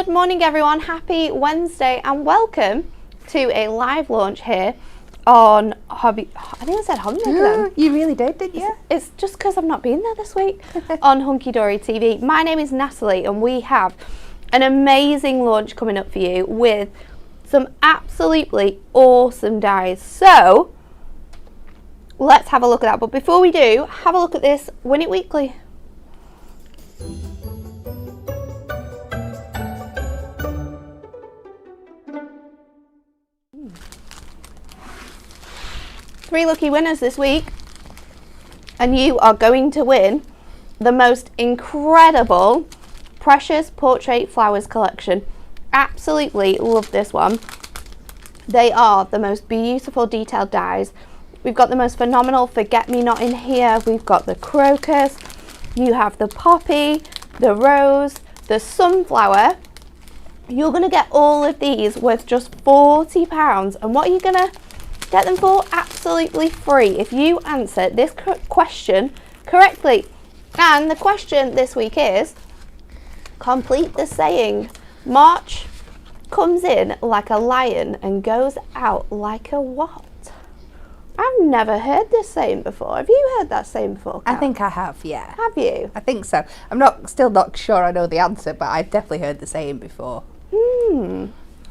Good morning everyone, happy Wednesday and welcome to a live launch here on Hobby, I think I said Hobby Maker then. You really didn't you? It's just because I've not been there this week on Hunky Dory TV. My name is Natalie and we have an amazing launch coming up for you with some absolutely awesome dies. So let's have a look at that. But before we do, have a look at this Win It Weekly. Three lucky winners this week, and you are going to win the most incredible Precious Portrait Flowers collection. Absolutely love this one. They are the most beautiful detailed dies. We've got the most phenomenal forget-me-not in here. We've got the crocus, you have the poppy, the rose, the sunflower. You're going to get all of these worth just £40, and what are you going to get them for? Absolutely free if you answer this question correctly. And the question this week is, complete the saying, March comes in like a lion and goes out like a what? I've never heard this saying before. Have you heard that saying before, Kat? I think I have, yeah. Have you? I think so. I'm still not sure I know the answer, but I've definitely heard the saying before.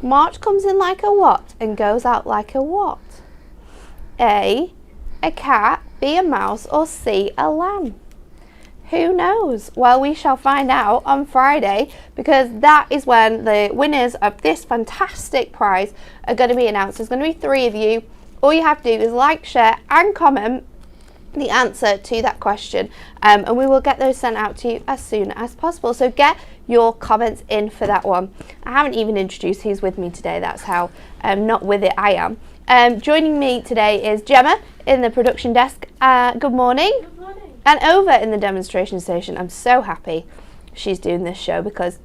March comes in like a what and goes out like a what? A cat, B, a mouse, or C, a lamb? Who knows? Well, we shall find out on Friday, because that is when the winners of this fantastic prize are going to be announced. There's going to be 3 of you. All you have to do is like, share and comment the answer to that question, and we will get those sent out to you as soon as possible. So get your comments in for that one. I haven't even introduced who's with me today. That's how not with it I am. Joining me today is Gemma in the production desk. Good morning. Good morning. And over in the demonstration station, I'm so happy she's doing this show because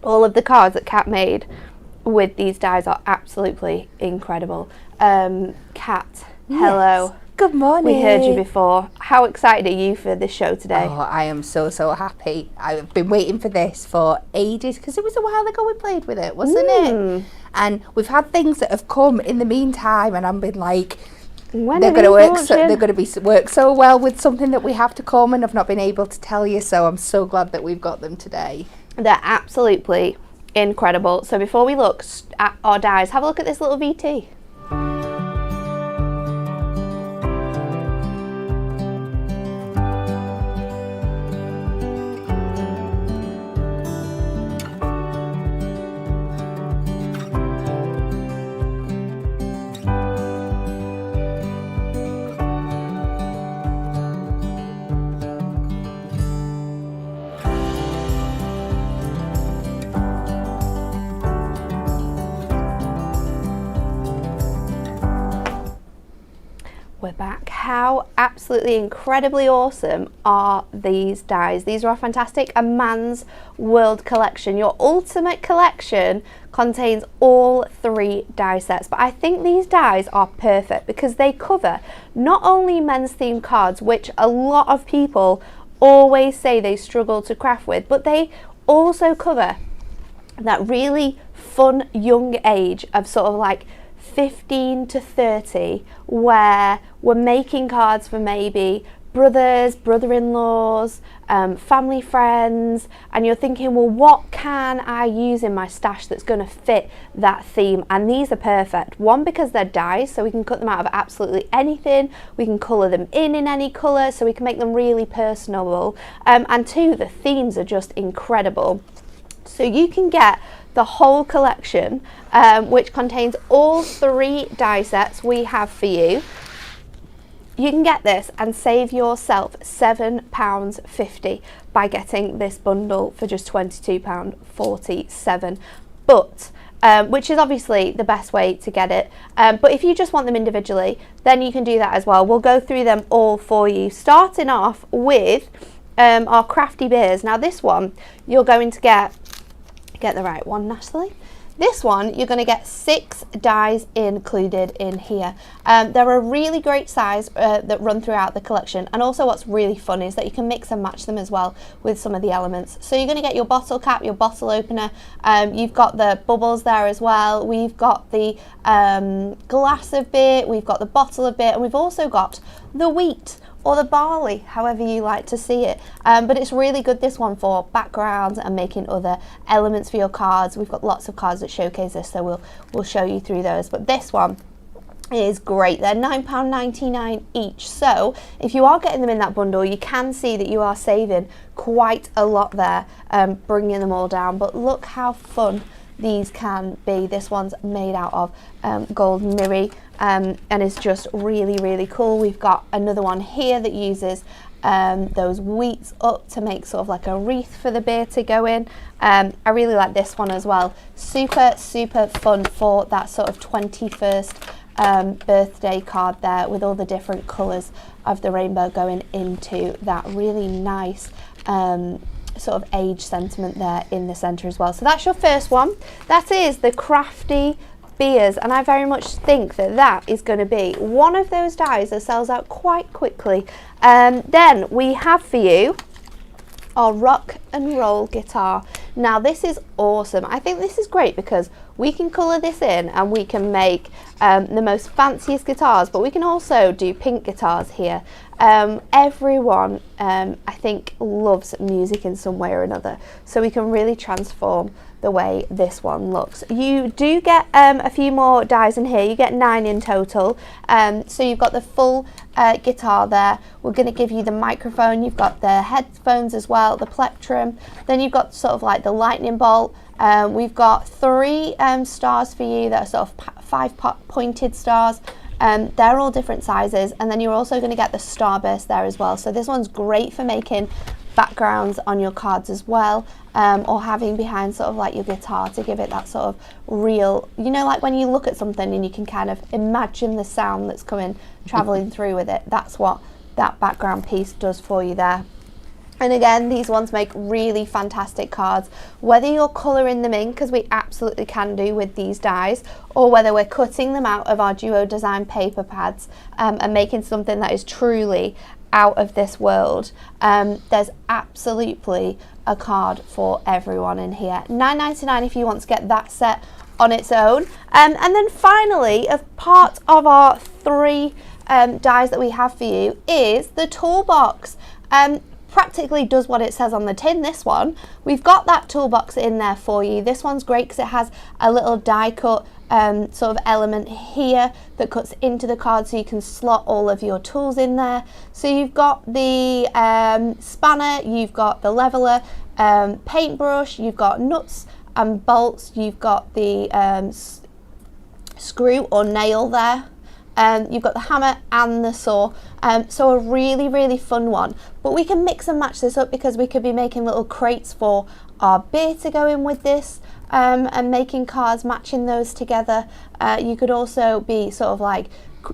all of the cards that Kat made with these dies are absolutely incredible. Kat, hello. Yes. Good morning. We heard you before. How excited are you for this show today? Oh, I am so happy. I've been waiting for this for ages because it was a while ago we played with it, wasn't it? And we've had things that have come in the meantime, and I've been like, When they're going to work. they're They're going to work so well with something that we have to come, and I've not been able to tell you. So I'm so glad that we've got them today. They're absolutely incredible. So before we look at our dies, have a look at this little VT. We're back. How absolutely incredibly awesome are these dies? These are fantastic. A Man's World collection. Your ultimate collection contains all 3 die sets, but I think these dies are perfect because they cover not only men's themed cards, which a lot of people always say they struggle to craft with, but they also cover that really fun young age of sort of like 15 to 30, where we're making cards for maybe brothers, brother-in-laws, family friends, and you're thinking, well, what can I use in my stash that's going to fit that theme? And these are perfect. One, because they're dies, so we can cut them out of absolutely anything. We can colour them in any colour, so we can make them really personable. And 2, the themes are just incredible. So you can get the whole collection, which contains all 3 die sets we have for you. You can get this and save yourself £7.50 by getting this bundle for just £22.47. But which is obviously the best way to get it. But if you just want them individually, then you can do that as well. We'll go through them all for you, starting off with our Crafty Bears. Now this one, you're going to get get the right one, Natalie. This one, you're going to get 6 dies included in here. They're a really great size that run throughout the collection, and also what's really fun is that you can mix and match them as well with some of the elements. So you're going to get your bottle cap, your bottle opener, you've got the bubbles there as well, we've got the glass of beer, we've got the bottle of beer, and we've also got the wheat or the barley, however you like to see it. But it's really good, this one, for backgrounds and making other elements for your cards. We've got lots of cards that showcase this, so we'll show you through those. But this one is great. They're £9.99 each. So if you are getting them in that bundle, you can see that you are saving quite a lot there, bringing them all down. But look how fun these can be. This one's made out of gold mirror, and is just really, really cool. We've got another one here that uses those wheats up to make sort of like a wreath for the beer to go in. I really like this one as well. Super, super fun for that sort of 21st birthday card there, with all the different colours of the rainbow going into that really nice sort of age sentiment there in the centre as well. So that's your first one. That is the Crafty Beers, and I very much think that that is going to be one of those dies that sells out quite quickly. Then we have for you our rock and roll guitar. Now this is awesome. I think this is great because we can colour this in and we can make the most fanciest guitars, but we can also do pink guitars here. Everyone I think loves music in some way or another, so we can really transform the way this one looks. You do get a few more dies in here. You get 9 in total. So you've got the full guitar there. We're going to give you the microphone. You've got the headphones as well, the plectrum. Then you've got sort of like the lightning bolt. We've got 3 stars for you that are sort of 5 pointed stars. They're all different sizes, and then you're also going to get the starburst there as well. So this one's great for making backgrounds on your cards as well, or having behind sort of like your guitar to give it that sort of real, you know, like when you look at something and you can kind of imagine the sound that's coming traveling through with it. That's what that background piece does for you there. And again, these ones make really fantastic cards, whether you're colouring them in, because we absolutely can do with these dies, or whether we're cutting them out of our Duo Design paper pads and making something that is truly out of this world. There's absolutely a card for everyone in here. £9.99 if you want to get that set on its own. And then finally, a part of our 3 dies that we have for you is the toolbox. Practically does what it says on the tin, this one. We've got that toolbox in there for you. This one's great because it has a little die cut sort of element here that cuts into the card, so you can slot all of your tools in there. So you've got the spanner, you've got the leveler, paintbrush, you've got nuts and bolts, you've got the screw or nail there. You've got the hammer and the saw, so a really, really fun one. But we can mix and match this up because we could be making little crates for our beer to go in with this, and making cards, matching those together. You could also be sort of like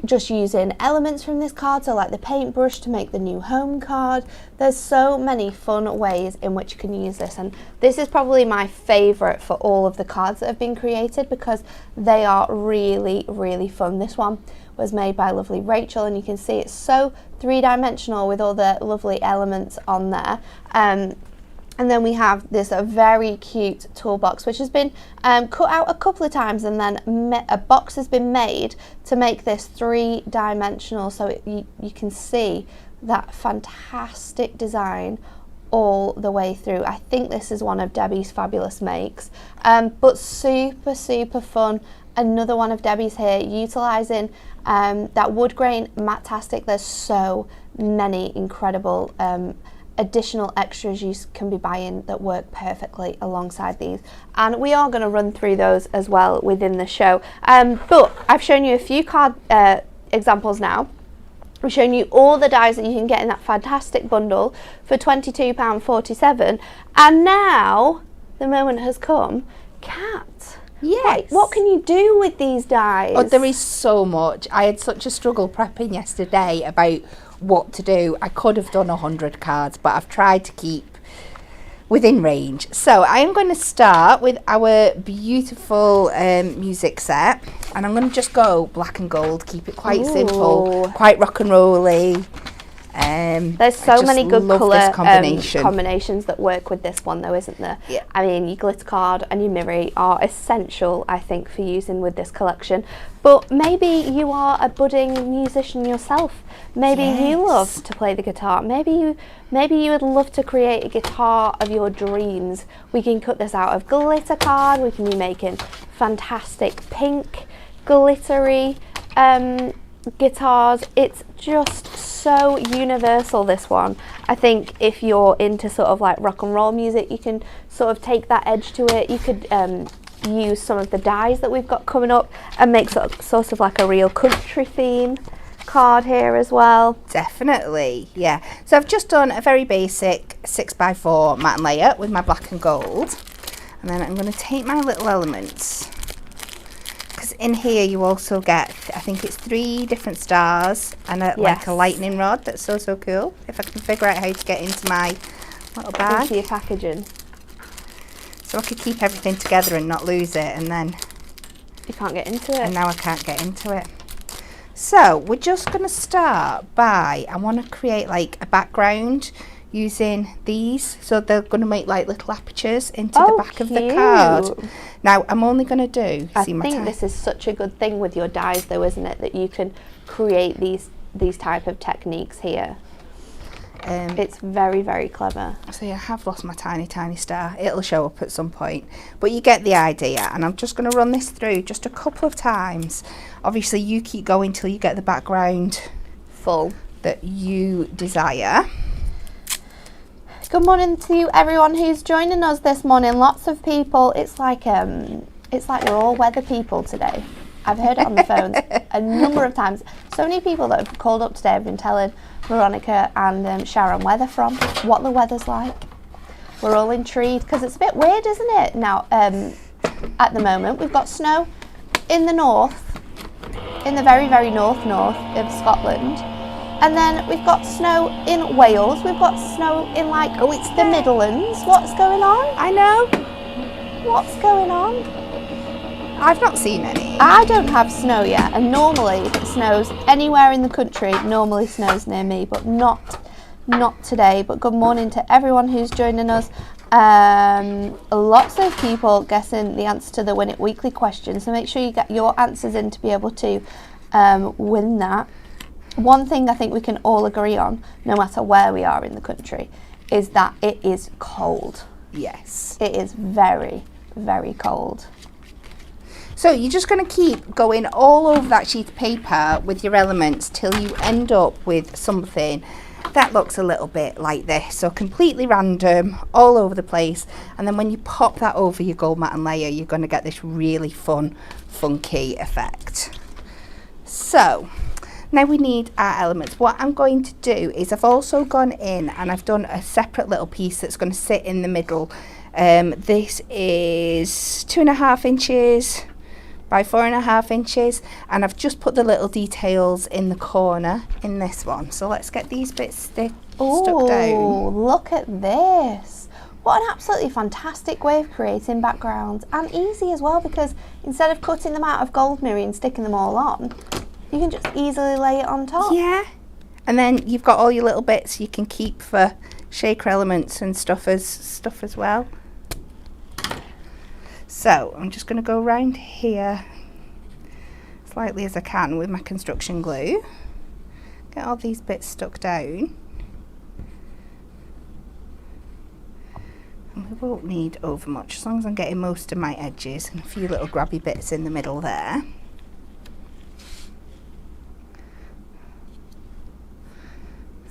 just using elements from this card, so like the paintbrush to make the new home card. There's so many fun ways in which you can use this, and this is probably my favourite for all of the cards that have been created because they are really, really fun. This one was made by lovely Rachel, and you can see it's so 3-dimensional with all the lovely elements on there. And then we have this very cute toolbox, which has been cut out a couple of times, and then a box has been made to make this 3-dimensional, so you can see that fantastic design all the way through. I think this is one of Debbie's fabulous makes, but super, super fun. Another one of Debbie's here, utilising that wood grain matte-tastic. There's so many incredible additional extras you can be buying that work perfectly alongside these, and we are going to run through those as well within the show, but I've shown you a few card examples now. We've shown you all the dies that you can get in that fantastic bundle for £22.47, and now the moment has come. Kat, yes, what can you do with these dies? Oh, there is so much. I had such a struggle prepping yesterday about what to do. I could have done 100 cards, but I've tried to keep within range. So I am going to start with our beautiful music set, and I'm going to just go black and gold, keep it quite simple, quite rock and rolly. There's so many good colour combinations that work with this one though, isn't there? Yeah. I mean, your glitter card and your mirror are essential, I think, for using with this collection. But maybe you are a budding musician yourself. Maybe you love to play the guitar. Maybe you would love to create a guitar of your dreams. We can cut this out of glitter card. We can be making fantastic pink, glittery guitars. It's just so universal, this one. I think if you're into sort of like rock and roll music, you can sort of take that edge to it. You could use some of the dies that we've got coming up and make sort of like a real country theme card here as well. Definitely, yeah. So I've just done a very basic 6x4 matte and layer with my black and gold, and then I'm going to take my little elements, because in here you also get, I think it's 3 different stars and like a lightning rod. That's so cool. If I can figure out how to get into my little bag. Into your packaging. So I could keep everything together and not lose it, and then you can't get into it. And now I can't get into it. So we're just going to start by, I want to create like a background using these, so they're going to make like little apertures into the back of the card. Now I'm only going to do, I think this is such a good thing with your dies though, isn't it, that you can create these type of techniques here. It's very clever. So yeah, I have lost my tiny star. It'll show up at some point, but you get the idea. And I'm just going to run this through just a couple of times. Obviously you keep going till you get the background full that you desire. Good morning to everyone who's joining us this morning. Lots of people. It's like we're all weather people today. I've heard it on the phones a number of times. So many people that have called up today have been telling Veronica and Sharon where they're from, what the weather's like. We're all intrigued because it's a bit weird, isn't it? Now, at the moment, we've got snow in the north, in the very north of Scotland. And then we've got snow in Wales. We've got snow in like the Midlands. What's going on? I know. What's going on? I've not seen any. I don't have snow yet, and normally if it snows anywhere in the country, it normally snows near me, but not today. But good morning to everyone who's joining us. Lots of people guessing the answer to the Win It Weekly question, so make sure you get your answers in to be able to win that. One thing I think we can all agree on, no matter where we are in the country, is that it is cold. Yes. It is very cold. So you're just going to keep going all over that sheet of paper with your elements till you end up with something that looks a little bit like this. So completely random, all over the place. And then when you pop that over your gold matte and layer, you're going to get this really fun, funky effect. So now we need our elements. What I'm going to do is I've also gone in and I've done a separate little piece that's going to sit in the middle. This is 2.5 inches by 4.5 inches, and I've just put the little details in the corner in this one. So let's get these bits stuck down. Oh, look at this. What an absolutely fantastic way of creating backgrounds, and easy as well, because instead of cutting them out of gold mirror and sticking them all on, you can just easily lay it on top. Yeah, and then you've got all your little bits you can keep for shaker elements and stuff as well. So I'm just going to go around here slightly as I can with my construction glue. Get all these bits stuck down. And we won't need over much, as long as I'm getting most of my edges and a few little grabby bits in the middle there.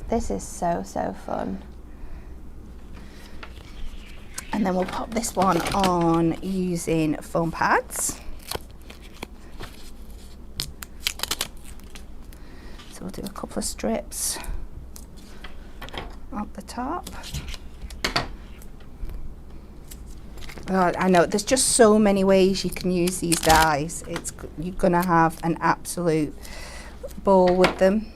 This is so fun. And then we'll pop this one on using foam pads. So we'll do a couple of strips up the top. Oh, I know, there's just so many ways you can use these dies. You're gonna have an absolute ball with them.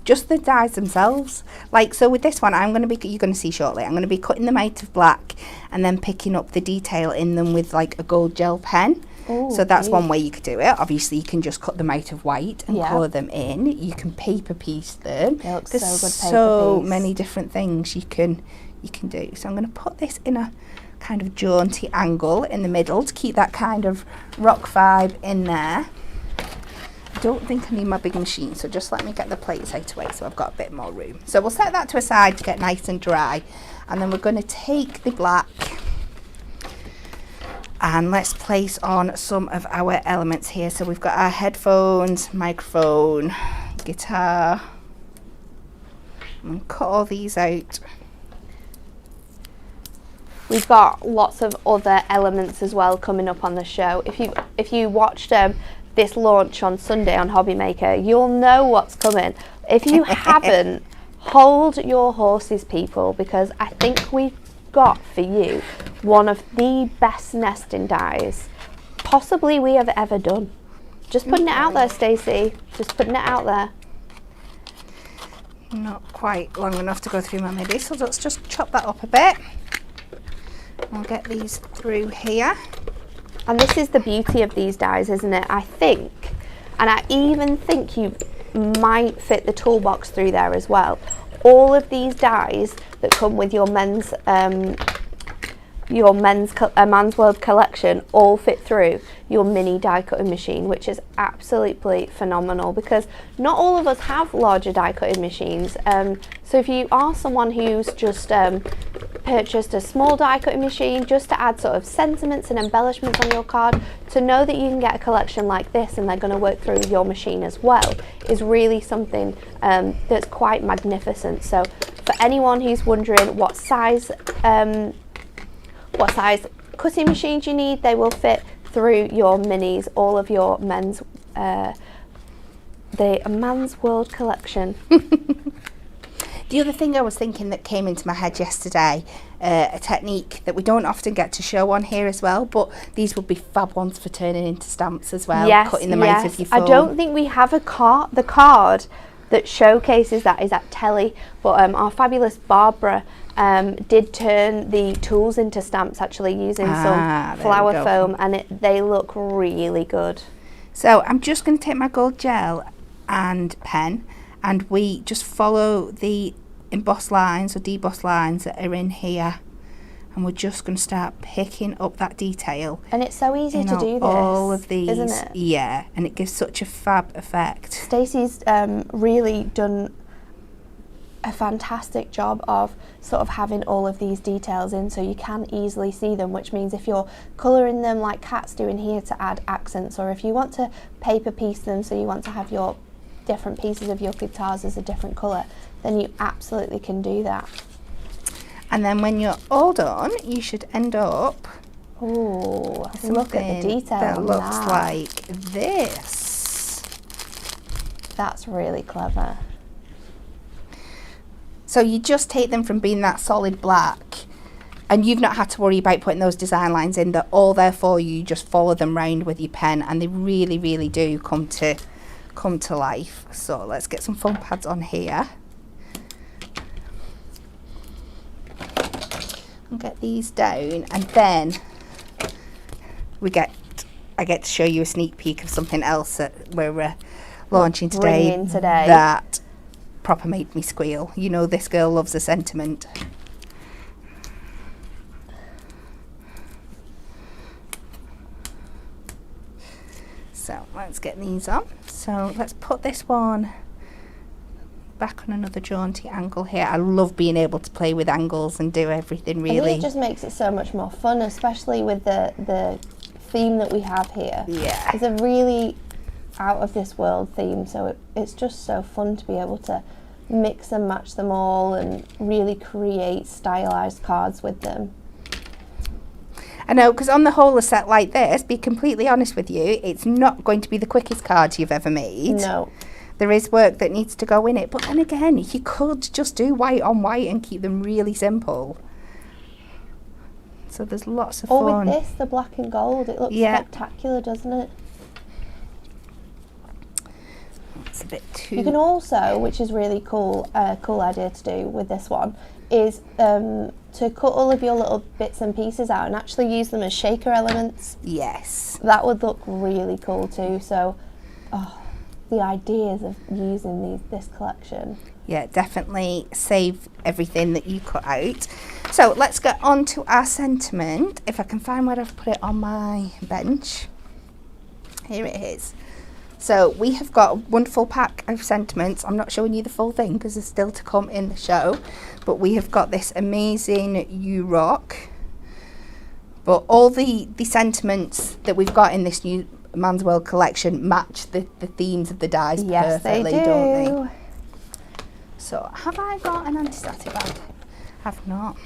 just the dies themselves. Like, so with this one, you're going to see shortly, I'm going to be cutting them out of black and then picking up the detail in them with like a gold gel pen. Ooh, so that's one way you could do it. Obviously, you can just cut them out of white and Yeah. colour them in. You can paper piece them. It looks There's so good paper so piece. many different things you can do. So I'm going to put this in a kind of jaunty angle in the middle to keep that kind of rock vibe in there. I don't think I need my big machine, so just let me get the plates out away so I've got a bit more room. So we'll set that to a side to get nice and dry, and then we're going to take the black and let's place on some of our elements here. So we've got our headphones, microphone, guitar. I'm going to cut all these out. We've got lots of other elements as well coming up on the show. If you watched this launch on Sunday on Hobby Maker, you'll know what's coming. If you haven't, hold your horses, people, because I think we've got for you one of the best nesting dies possibly we have ever done. Just putting it out there, Stacey. Just putting it out there. Not quite long enough to go through my MIDI, so let's just chop that up a bit. I'll get these through here. And this is the beauty of these dies, isn't it? I think, and I even think you might fit the toolbox through there as well. All of these dies that come with your men's Man's World collection all fit through your mini die cutting machine, which is absolutely phenomenal because not all of us have larger die cutting machines. So if you are someone who's just purchased a small die cutting machine just to add sort of sentiments and embellishments on your card, to know that you can get a collection like this and they're going to work through your machine as well is really something that's quite magnificent. So for anyone who's wondering what size cutting machines you need, they will fit through your minis, all of your men's the Man's World collection. The other thing I was thinking that came into my head yesterday, a technique that we don't often get to show on here as well, but these would be fab ones for turning into stamps as well, cutting them out of your phone. I don't think we have the card that showcases that is at Telly, but our fabulous Barbara did turn the tools into stamps actually using some flower foam, and they look really good. So I'm just going to take my gold gel and pen, and we just follow the embossed lines or debossed lines that are in here, and we're just going to start picking up that detail. And it's so easy to do this, all of these, isn't it? Yeah, and it gives such a fab effect. Stacey's really done a fantastic job of sort of having all of these details in so you can easily see them, which means if you're colouring them like Kat's doing here to add accents, or if you want to paper piece them so you want to have your different pieces of your guitars as a different colour, then you absolutely can do that. And then when you're all done, you should end up Ooh, look at the detail that on looks that. like this. That's really clever. So you just take them from being that solid black, and you've not had to worry about putting those design lines in. They're all there for you. You just follow them round with your pen, and they really, really do come to life. So let's get some foam pads on here and get these down, and then I get to show you a sneak peek of something else that we're launching today. That proper made me squeal. You know, this girl loves a sentiment. So let's get these on. So let's put this one back on another jaunty angle here. I love being able to play with angles and do everything really. I think it just makes it so much more fun, especially with the theme that we have here. Yeah. It's a really out of this world theme, so it's just so fun to be able to mix and match them all and really create stylized cards with them. I know, because on the whole, a set like this, be completely honest with you, it's not going to be the quickest cards you've ever made. No. There is work that needs to go in it, but then again, you could just do white on white and keep them really simple. So there's lots of fun. Or with this, the black and gold, it looks spectacular, doesn't it? Let's bit too... You can also, which is really cool, cool idea to do with this one, is to cut all of your little bits and pieces out and actually use them as shaker elements. Yes. That would look really cool too. So, the ideas of using this collection. Yeah, definitely save everything that you cut out. So let's get on to our sentiment. If I can find where I've put it on my bench. Here it is. So we have got a wonderful pack of sentiments. I'm not showing you the full thing because there's still to come in the show. But we have got this amazing You Rock. But all the sentiments that we've got in this new Man's World collection match the themes of the dies perfectly, they do. Don't they? So have I got an anti-static bag? Have not.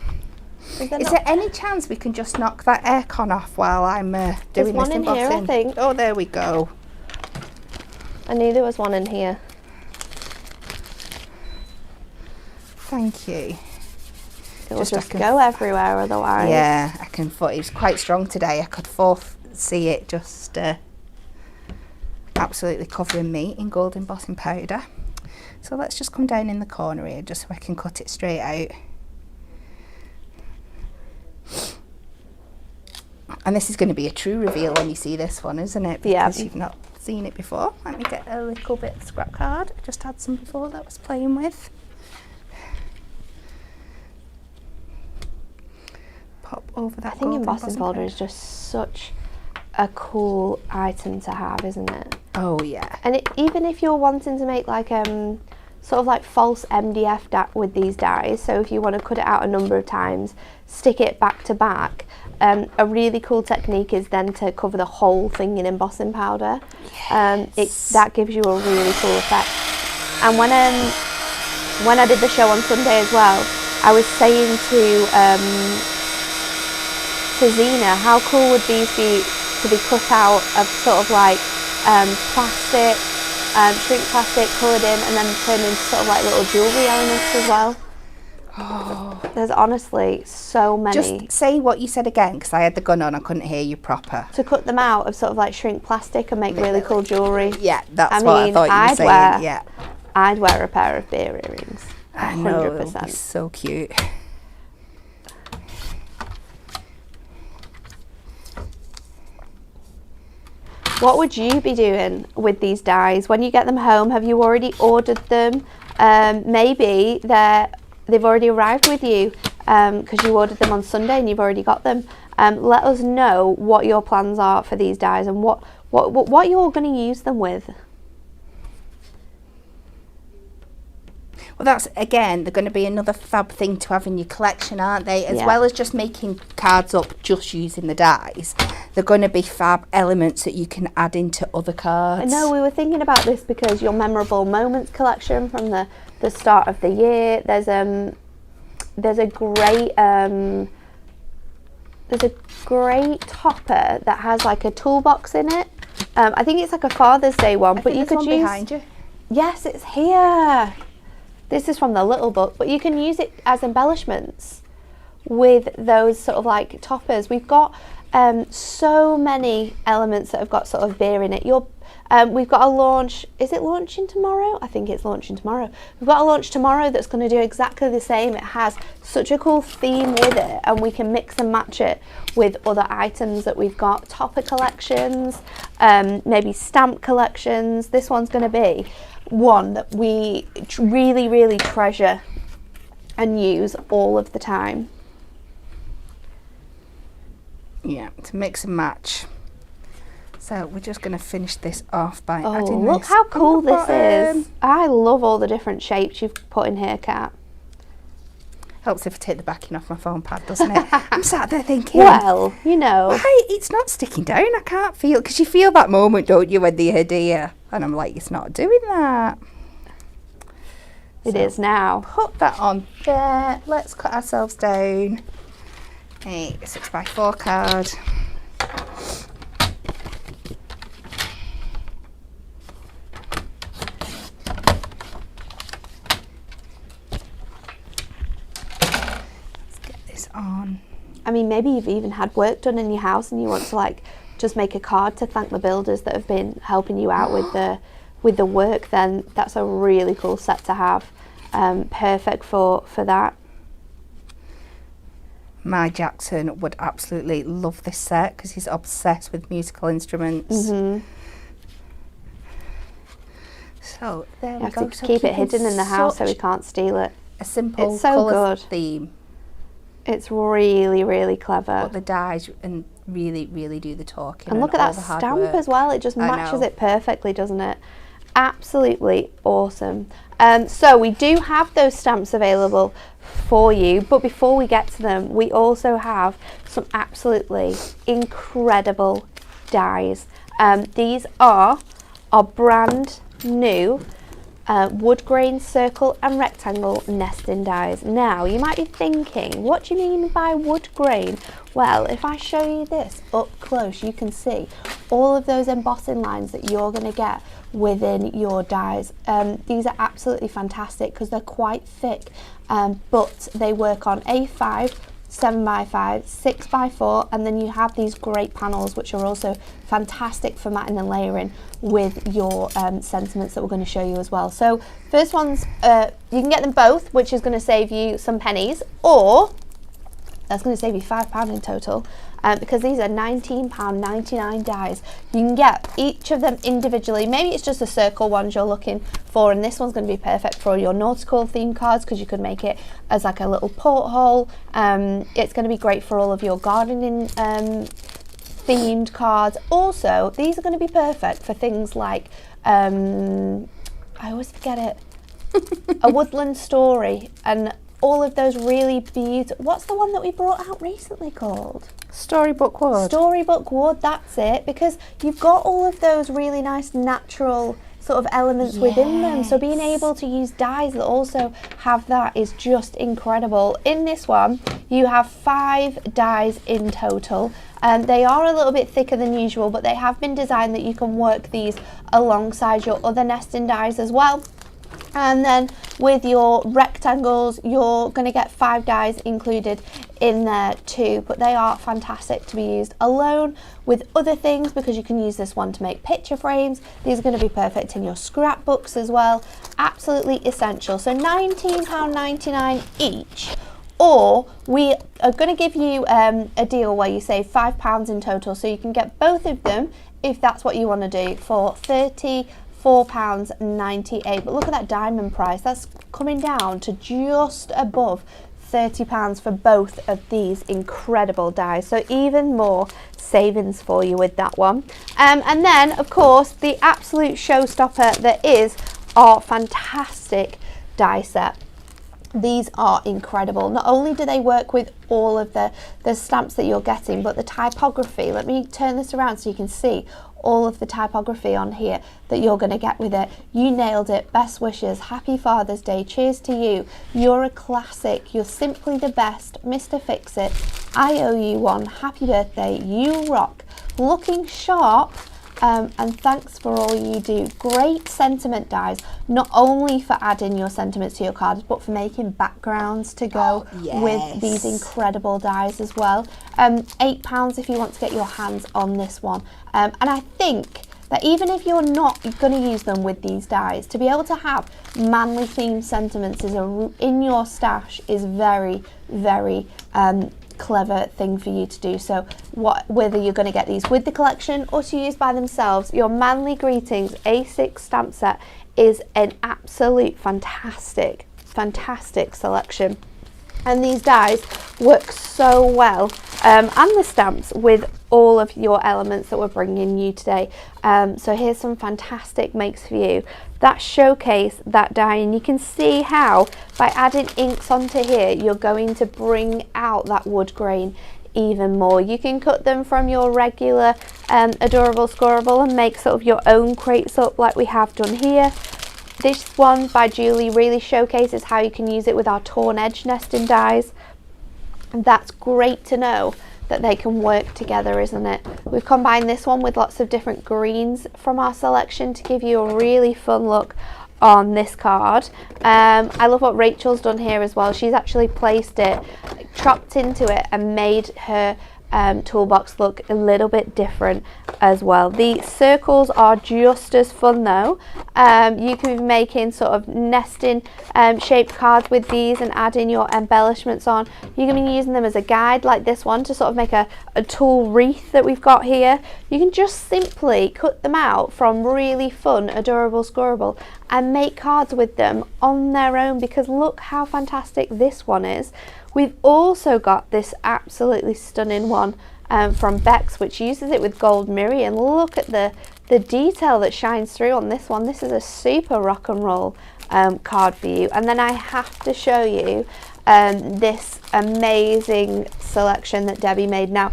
Is there any chance we can just knock that aircon off while I'm doing this one in embossing? here, I think. Oh, there we go. I knew there was one in here. Thank you. It will just go everywhere otherwise. Yeah, I can. It's quite strong today. I could see it just absolutely covering me in gold embossing powder. So let's just come down in the corner here just so I can cut it straight out. And this is going to be a true reveal when you see this one, isn't it? Because you've not seen it before. Let me get a little bit of scrap card. I just had some before that I was playing with. Pop over that. I think embossing powder is just such a cool item to have, isn't it? Oh yeah. And even if you're wanting to make like sort of like false MDF with these dies, so if you want to cut it out a number of times, stick it back to back, a really cool technique is then to cover the whole thing in embossing powder. Yes. That gives you a really cool effect. And when I did the show on Sunday as well, I was saying to Zena, how cool would these be to be cut out of sort of like plastic, shrink plastic, coloured in, and then turned into sort of like little jewellery elements as well. Oh. There's honestly so many. Just say what you said again, because I had the gun on, I couldn't hear you proper. To cut them out of sort of like shrink plastic and make really cool jewellery. Yeah, that's what I thought you were saying. Yeah. I'd wear a pair of beer earrings. 100%. I know, it would be so cute. What would you be doing with these dies when you get them home? Have you already ordered them? Maybe they've already arrived with you because you ordered them on Sunday and you've already got them. Let us know what your plans are for these dies and what you're going to use them with. Well, that's, again, they're going to be another fab thing to have in your collection, aren't they? As well as just making cards up just using the dies, they're going to be fab elements that you can add into other cards. I know, we were thinking about this because your memorable moments collection from the start of the year, there's a great topper that has like a toolbox in it. I think it's like a Father's Day one, but you could use behind you. Yes, it's here. This is from the little book, but you can use it as embellishments with those sort of like toppers. We've got so many elements that have got sort of beer in it. We've got a launch. Is it launching tomorrow? I think it's launching tomorrow. We've got a launch tomorrow that's going to do exactly the same. It has such a cool theme with it, and we can mix and match it with other items that we've got. Topper collections, maybe stamp collections. This one's going to be one that we really, really treasure and use all of the time. Yeah, to mix and match. So we're just going to finish this off by adding this. Oh, look how cool this is. I love all the different shapes you've put in here, Kat. Helps if I take the backing off my phone pad, doesn't it? I'm sat there thinking, well, you know. Why, it's not sticking down. I can't feel, because you feel that moment, don't you, when the idea, and I'm like, it's not doing that. It is now. Put that on there. Let's cut ourselves down a 6x4 card. On. I mean, maybe you've even had work done in your house and you want to like just make a card to thank the builders that have been helping you out with with the work, then that's a really cool set to have. Perfect for that. My Jackson would absolutely love this set because he's obsessed with musical instruments. So there we You go. have to keep it hidden in the house so we can't steal it. A simple It's so colour good. theme. It's really, really clever. But the dies and really, really do the talking. And look at all that the hard stamp work. as well. It just I matches know. it perfectly, doesn't it? Absolutely awesome. So we do have those stamps available for you, but before we get to them, we also have some absolutely incredible dies. These are our brand new wood grain, circle and rectangle nesting dies. Now you might be thinking, what do you mean by wood grain? Well, if I show you this up close, you can see all of those embossing lines that you're going to get within your dies. These are absolutely fantastic because they're quite thick, but they work on A5, 7x5, 6x4, and then you have these great panels which are also fantastic for matting and layering with your sentiments that we're going to show you as well. So first ones, you can get them both, which is going to save you some pennies, or that's going to save you £5 in total, because these are £19.99 dies. You can get each of them individually. Maybe it's just the circle ones you're looking for, and this one's going to be perfect for your nautical theme cards because you could make it as like a little porthole. It's going to be great for all of your gardening themed cards. Also, these are going to be perfect for things like I always forget it, a woodland story, and all of those really beautiful, what's the one that we brought out recently called? Storybook wood. Storybook wood, that's it, because you've got all of those really nice natural sort of elements within them, so being able to use dies that also have that is just incredible. In this one you have 5 dies in total, and they are a little bit thicker than usual, but they have been designed that you can work these alongside your other nesting dies as well. And then with your rectangles, you're going to get 5 dies included in there too, but they are fantastic to be used alone with other things because you can use this one to make picture frames. These are going to be perfect in your scrapbooks as well. Absolutely essential. So £19.99 each, or we are going to give you a deal where you save £5 in total, so you can get both of them if that's what you want to do for £34.98. But look at that diamond price, that's coming down to just above £30 for both of these incredible dies, so even more savings for you with that one. And then of course the absolute showstopper that is our fantastic die set. These are incredible. Not only do they work with all of the stamps that you're getting, but the typography, let me turn this around so you can see all of the typography on here that you're going to get with it. You nailed it. Best wishes. Happy Father's Day. Cheers to you. You're a classic. You're simply the best. Mr. Fix It. I owe you one. Happy birthday. You rock. Looking sharp. And thanks for all you do. Great sentiment dies, not only for adding your sentiments to your cards, but for making backgrounds to go with these incredible dies as well. £8 if you want to get your hands on this one. And I think that even if you're not going to use them with these dies, to be able to have manly themed sentiments in your stash is very, very clever thing for you to do. So whether you're going to get these with the collection or to use by themselves, your Manly Greetings A6 stamp set is an absolute fantastic selection. And these dies work so well, and the stamps, with all of your elements that we're bringing you today. So here's some fantastic makes for you that showcase that die, and you can see how by adding inks onto here you're going to bring out that wood grain even more. You can cut them from your regular adorable scoreable and make sort of your own crates up like we have done here. This one by Julie really showcases how you can use it with our torn edge nesting dies, and that's great to know that they can work together, isn't it? We've combined this one with lots of different greens from our selection to give you a really fun look on this card. I love what Rachel's done here as well. She's actually placed it, chopped into it and made her toolbox look a little bit different as well. The circles are just as fun though. You can be making sort of nesting shaped cards with these and adding your embellishments on. You can be using them as a guide like this one to sort of make a tool wreath that we've got here. You can just simply cut them out from really fun, adorable Scorable and make cards with them on their own, because look how fantastic this one is. We've also got this absolutely stunning one from Bex, which uses it with gold mirror, and look at the detail that shines through on this one. This is a super rock and roll card for you. And then I have to show you this amazing selection that Debbie made. Now,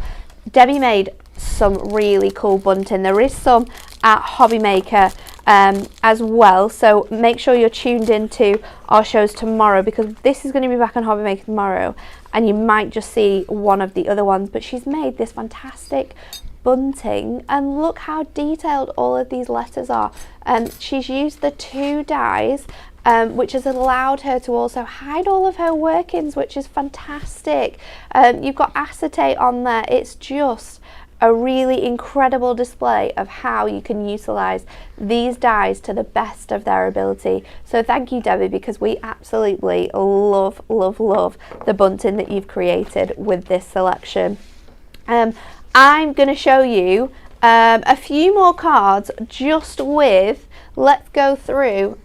Debbie made some really cool bunting. There is some at Hobby Maker as well, so make sure you're tuned into our shows tomorrow, because this is going to be back on Hobby Maker tomorrow and you might just see one of the other ones. But she's made this fantastic bunting and look how detailed all of these letters are. She's used the 2 dies which has allowed her to also hide all of her workings, which is fantastic. You've got acetate on there. It's just a really incredible display of how you can utilize these dies to the best of their ability. So thank you, Debbie, because we absolutely love the bunting that you've created with this selection. I'm going to show you a few more cards just with, let's go through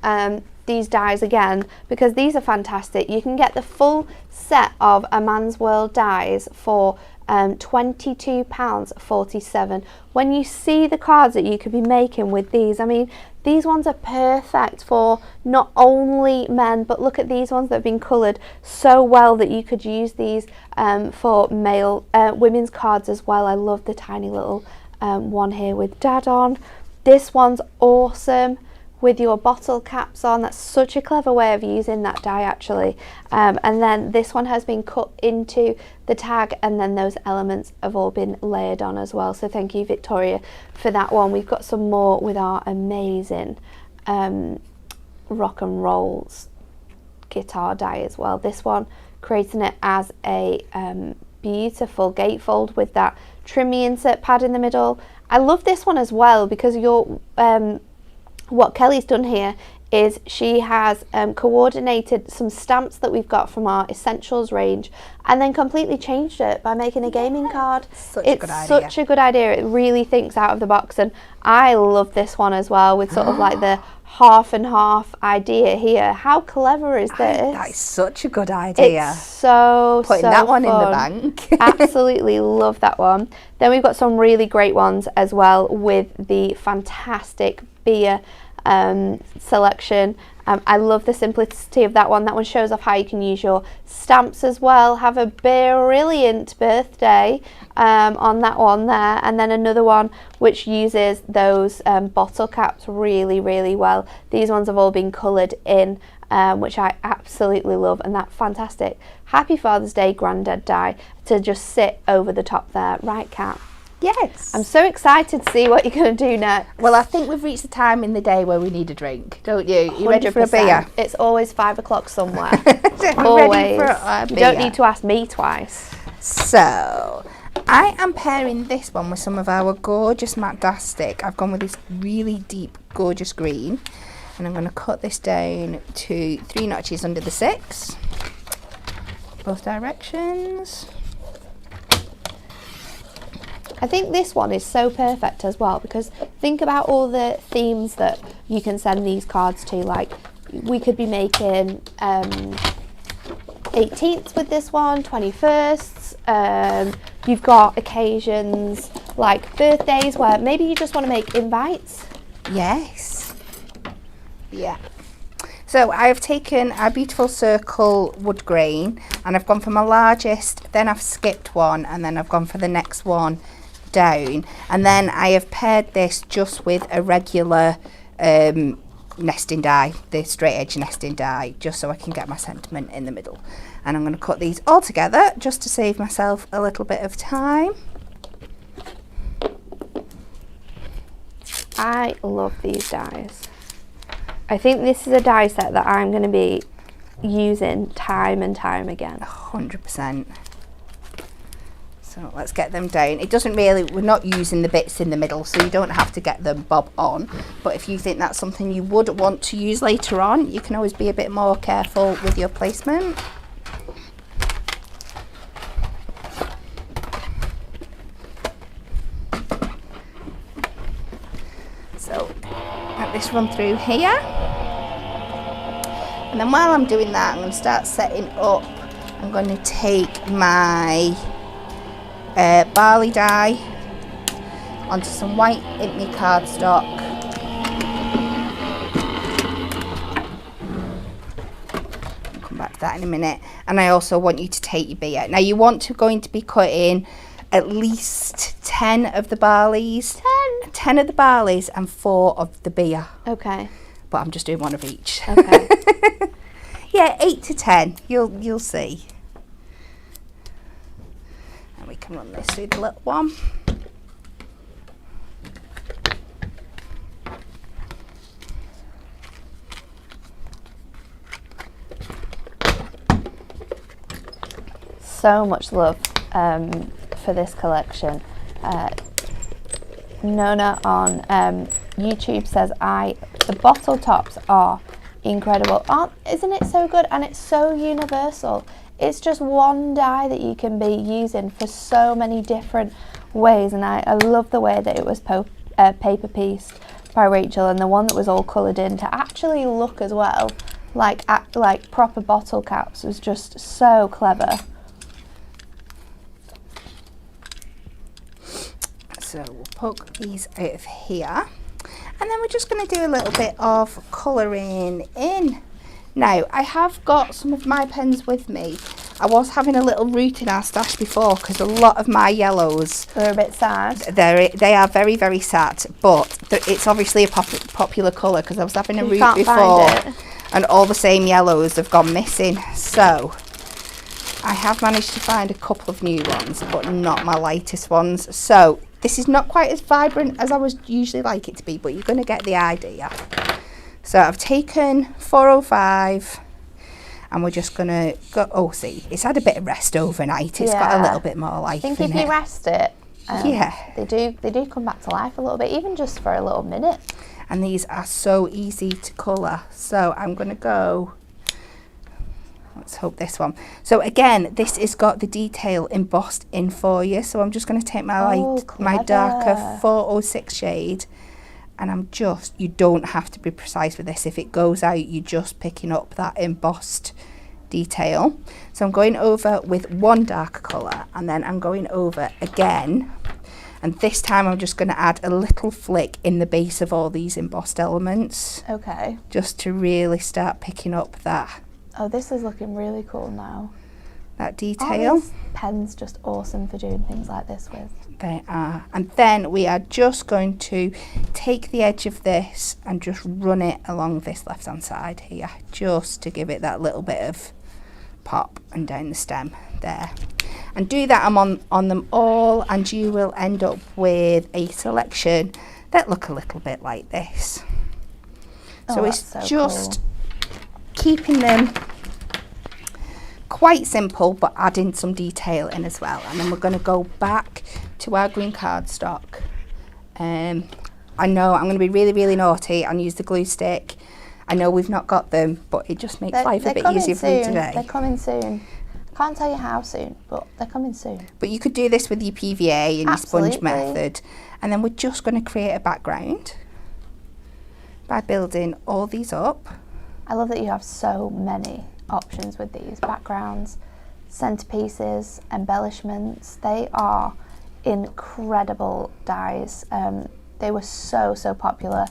these dies again, because these are fantastic. You can get the full set of A Man's World dies for £22.47. When you see the cards that you could be making with these, I mean, these ones are perfect for not only men, but look at these ones that have been coloured so well that you could use these for male women's cards as well. I love the tiny little one here with Dad on. This one's awesome with your bottle caps on. That's such a clever way of using that die actually. And then this one has been cut into the tag, and then those elements have all been layered on as well. So thank you, Victoria, for that one. We've got some more with our amazing rock and rolls guitar die as well. This one, creating it as a beautiful gatefold with that trimmy insert pad in the middle. I love this one as well because your what Kelly's done here is she has coordinated some stamps that we've got from our Essentials range and then completely changed it by making a gaming card. It's such a good idea. It really thinks out of the box, and I love this one as well with sort of like the half and half idea here. How clever is this? That is such a good idea. It's so putting that one in the bank. Absolutely love that one. Then we've got some really great ones as well with the fantastic beer selection. I love the simplicity of that one. That one shows off how you can use your stamps as well. Have a brilliant birthday on that one there, and then another one which uses those bottle caps really well. These ones have all been coloured in, which I absolutely love, and that fantastic Happy Father's Day Grandad die to just sit over the top there. Right, Kat? Yes. I'm so excited to see what you're going to do next. Well, I think we've reached the time in the day where we need a drink, don't you? You ready for a beer? It's always 5 o'clock somewhere. Always. Ready for a beer. You don't need to ask me twice. So, I am pairing this one with some of our gorgeous matte dastic. I've gone with this really deep, gorgeous green. And I'm going to cut this down to 3 notches under the 6. Both directions. I think this one is so perfect as well, because think about all the themes that you can send these cards to. Like, we could be making 18th with this one, 21st. You've got occasions like birthdays where maybe you just want to make invites. Yes. Yeah. So I've taken a beautiful circle wood grain and I've gone for my largest, then I've skipped one, and then I've gone for the next one down, and then I have paired this just with a regular nesting die, the straight edge nesting die, just so I can get my sentiment in the middle. And I'm going to cut these all together just to save myself a little bit of time. I love these dies. I think this is a die set that I'm going to be using time and time again. 100%. So So let's get them down. It doesn't really, we're not using the bits in the middle, so you don't have to get them bob on. But if you think that's something you would want to use later on, you can always be a bit more careful with your placement. So let this run through here. And then while I'm doing that, I'm going to start setting up. I'm going to take my barley dye onto some white Int Me cardstock. I'll come back to that in a minute. And I also want you to take your beer. Now you want to going to be cutting at least 10 of the barleys. 10 of the barleys and 4 of the beer. Okay. But I'm just doing 1 of each. Okay. Yeah, 8 to 10. You'll see. We can run this through the little one. So much love for this collection. Nona on YouTube says the bottle tops are incredible. Isn't it so good? And it's so universal. It's just one dye that you can be using for so many different ways, and I love the way that it was paper pieced by Rachel, and the one that was all coloured in to actually look as well like proper bottle caps was just so clever. So we'll poke these out of here, and then we're just going to do a little bit of colouring in. Now, I have got some of my pens with me. I was having a little route in our stash before because a lot of my yellows... They're a bit sad. They are very, very sad, but it's obviously a popular colour because I was having a route before and all the same yellows have gone missing. So, I have managed to find a couple of new ones, but not my lightest ones. So, this is not quite as vibrant as I would usually like it to be, but you're going to get the idea. So I've taken 405 and we're just going to go, oh see, it's had a bit of rest overnight. It's got a little bit more life in it. I think if you rest it, yeah, they do come back to life a little bit, even just for a little minute. And these are so easy to colour. So I'm going to go, let's hope this one. So again, this has got the detail embossed in for you. So I'm just going to take my darker 406 shade. And you don't have to be precise with this. If it goes out, you're just picking up that embossed detail. So I'm going over with one darker colour, and then I'm going over again. And this time I'm just going to add a little flick in the base of all these embossed elements. Okay. Just to really start picking up that. Oh, this is looking really cool now. That detail. Aren't these pens just awesome for doing things like this with? They are. And then we are just going to take the edge of this and just run it along this left hand side here, just to give it that little bit of pop and down the stem there. And do that on them all, and you will end up with a selection that look a little bit like this. So it's so just keeping them quite simple, but adding some detail in as well. And then we're going to go back to our green cardstock. I know I'm going to be really, really naughty and use the glue stick. I know we've not got them, but it just makes life a bit easier for me today. They're coming soon. I can't tell you how soon, but they're coming soon. But you could do this with your PVA and your sponge method. And then we're just going to create a background by building all these up. I love that you have so many options with these backgrounds, centerpieces, embellishments. They are incredible dies. They were so popular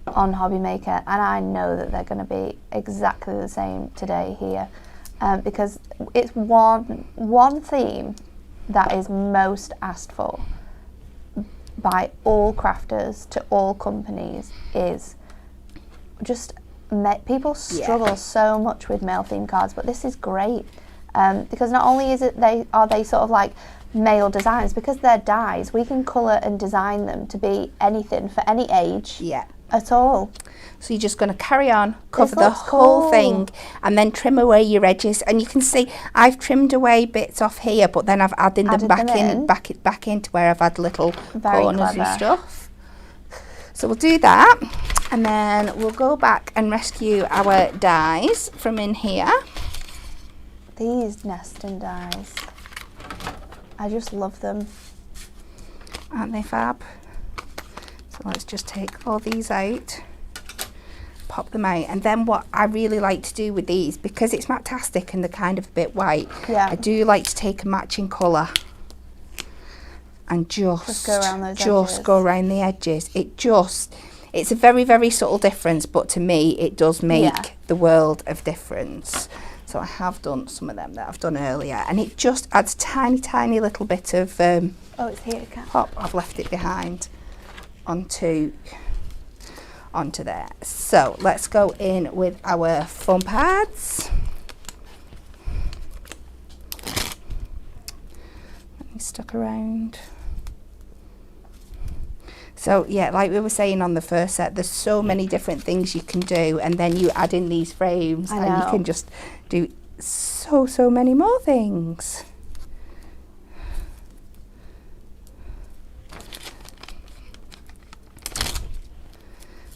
on Hobby Maker, and I know that they're going to be exactly the same today here, because it's one theme that is most asked for by all crafters to all companies is just people struggle so much with male theme cards, but this is great because not only are they sort of like male designs, because they're dies, we can colour and design them to be anything for any age, at all. So you're just going to carry on, cover This the looks whole cool. thing, and then trim away your edges. And you can see I've trimmed away bits off here, but then I've added them back into where I've had little Very corners clever. and stuff. So we'll do that, and then we'll go back and rescue our dies from in here. These nesting dies, I just love them. Aren't they fab? So let's just take all these out, pop them out, and then what I really like to do with these, because it's Mactastic and they're kind of a bit white, Yeah. I do like to take a matching colour and just go around those edges. go around the edges. It's a very, very subtle difference, but to me it does make the world of difference. So I have done some of them that I've done earlier, and it just adds a tiny, tiny little bit of Oh, it's here, Kat. pop. I've left it behind onto there. So let's go in with our foam pads. Let me stuck around. So yeah, like we were saying on the first set, there's so many different things you can do, and then you add in these frames I and you know. can just do so many more things.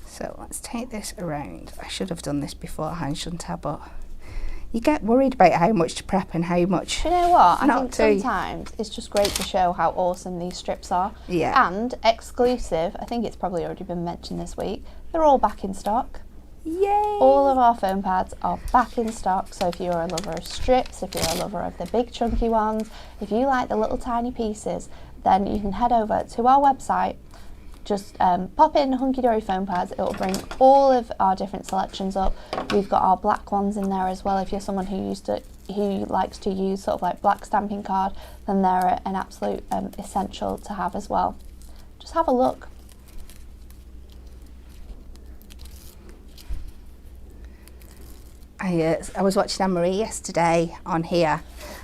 So let's take this around. I should have done this beforehand, shouldn't I? But you get worried about how much to prep and how much Do you know what? I not think to. sometimes it's just great to show how awesome these strips are. Yeah. And exclusive, I think it's probably already been mentioned this week, they're all back in stock. Yay! All of our foam pads are back in stock, so if you're a lover of strips, if you're a lover of the big chunky ones, if you like the little tiny pieces, then you can head over to our website. Just pop in Hunky Dory foam pads, it will bring all of our different selections up. We've got our black ones in there as well. If you're someone who likes to use sort of like black stamping card, then they're an absolute essential to have as well. Just have a look. I was watching Anne-Marie yesterday on here,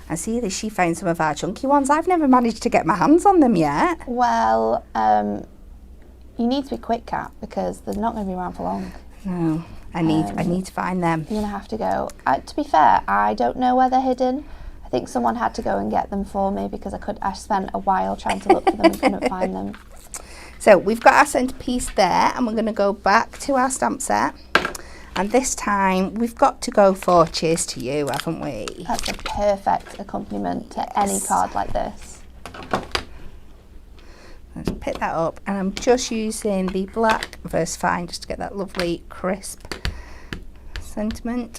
and see that she found some of our chunky ones. I've never managed to get my hands on them yet. Well, you need to be quick, Kat, because they're not going to be around for long. No, I need to find them. You're going to have to go. To be fair, I don't know where they're hidden. I think someone had to go and get them for me because I spent a while trying to look for them and couldn't find them. So we've got our centrepiece there, and we're going to go back to our stamp set. And this time we've got to go for Cheers to You, haven't we? That's a perfect accompaniment to any card like this. Let's pick that up, and I'm just using the black VersaFine just to get that lovely crisp sentiment.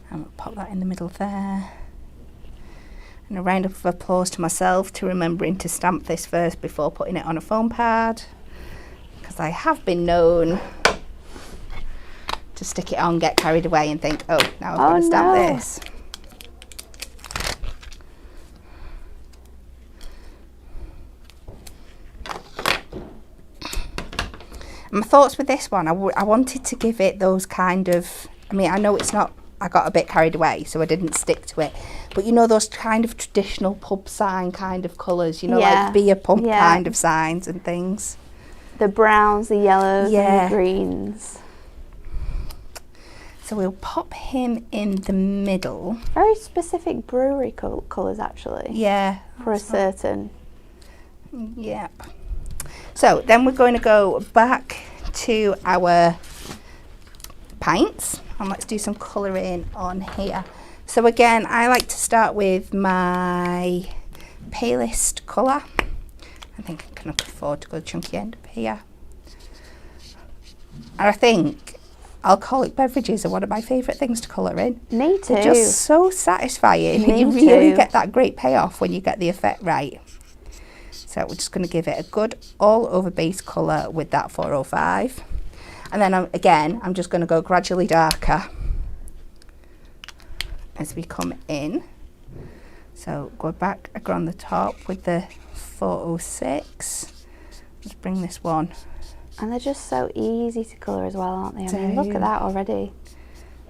And we'll pop that in the middle there. And a round of applause to myself to remembering to stamp this first before putting it on a foam pad, because I have been known to stick it on, get carried away and think, oh, now I've got to stamp this. My thoughts with this one, I wanted to give it those kind of, I mean, I know it's not, I got a bit carried away, so I didn't stick to it. But you know, those kind of traditional pub sign kind of colours, you know, like beer pump kind of signs and things. The browns, the yellows, and the greens. So we'll pop him in the middle. Very specific brewery colours, actually. Yeah. For a certain. Yep. So then we're going to go back to our pints, and let's do some colouring on here. So again, I like to start with my palest colour. I think I can afford to go the chunky end up here. And I think alcoholic beverages are one of my favourite things to colour in. Me too. They're just so satisfying. Me You really too. get that great payoff when you get the effect right. So we're just going to give it a good all over base colour with that 405. And then I'm just going to go gradually darker as we come in. So go back on the top with the 406. Let's bring this one. And they're just so easy to colour as well, aren't they? I mean, look at that already.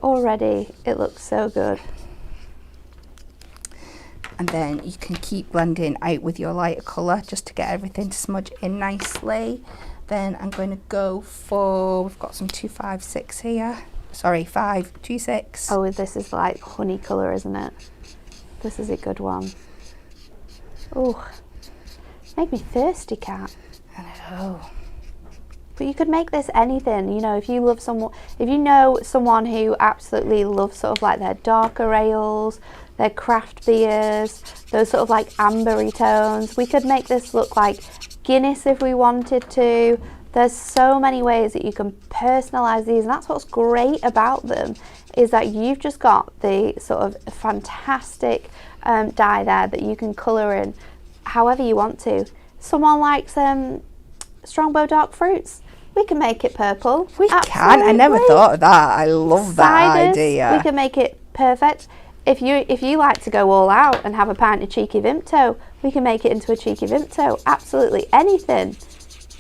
Already, it looks so good. And then you can keep blending out with your lighter colour just to get everything to smudge in nicely. Then I'm going to go for, we've got some 256 here. Sorry, 526. Oh, this is like honey colour, isn't it? This is a good one. Oh, make me thirsty, Kat. I know. But you could make this anything, you know, if you love someone, if you know someone who absolutely loves sort of like their darker ales, their craft beers, those sort of like ambery tones, we could make this look like Guinness if we wanted to. There's so many ways that you can personalise these, and that's what's great about them, is that you've just got the sort of fantastic dye there that you can colour in however you want to. Someone likes Strongbow dark fruits, we can make it purple. We can. I never thought of that. I love that idea. We can make it perfect. If you like to go all out and have a pint of cheeky Vimto, we can make it into a cheeky Vimto. Absolutely anything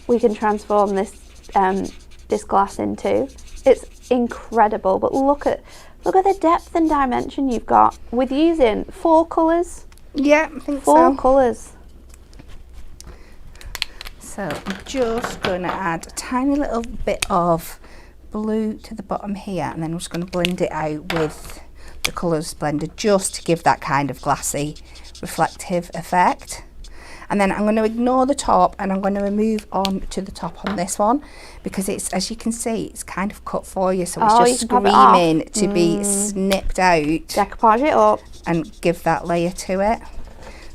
we can transform this glass into. It's incredible. But look at the depth and dimension you've got with using 4 colours. Yeah, I think so. 4 colours. So I'm just going to add a tiny little bit of blue to the bottom here, and then I'm just going to blend it out with the colours blended just to give that kind of glassy reflective effect. And then I'm going to ignore the top, and I'm going to move on to the top on this one, because it's, as you can see, it's kind of cut for you, so it's just screaming to be snipped out. Decoupage it up and give that layer to it.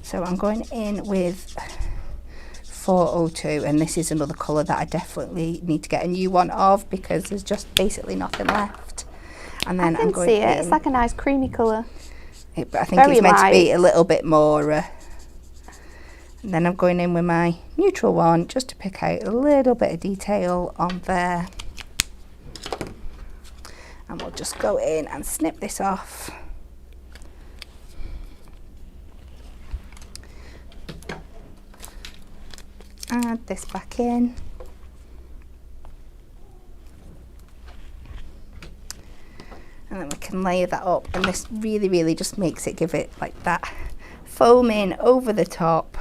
So I'm going in with 402, and this is another colour that I definitely need to get a new one of, because there's just basically nothing left. And then I'm going see it. It's like a nice creamy colour. But I think it's meant to be a little bit more. And then I'm going in with my neutral one just to pick out a little bit of detail on there. And we'll just go in and snip this off. Add this back in. And then we can layer that up, and this really just makes it, give it like that foaming over the top.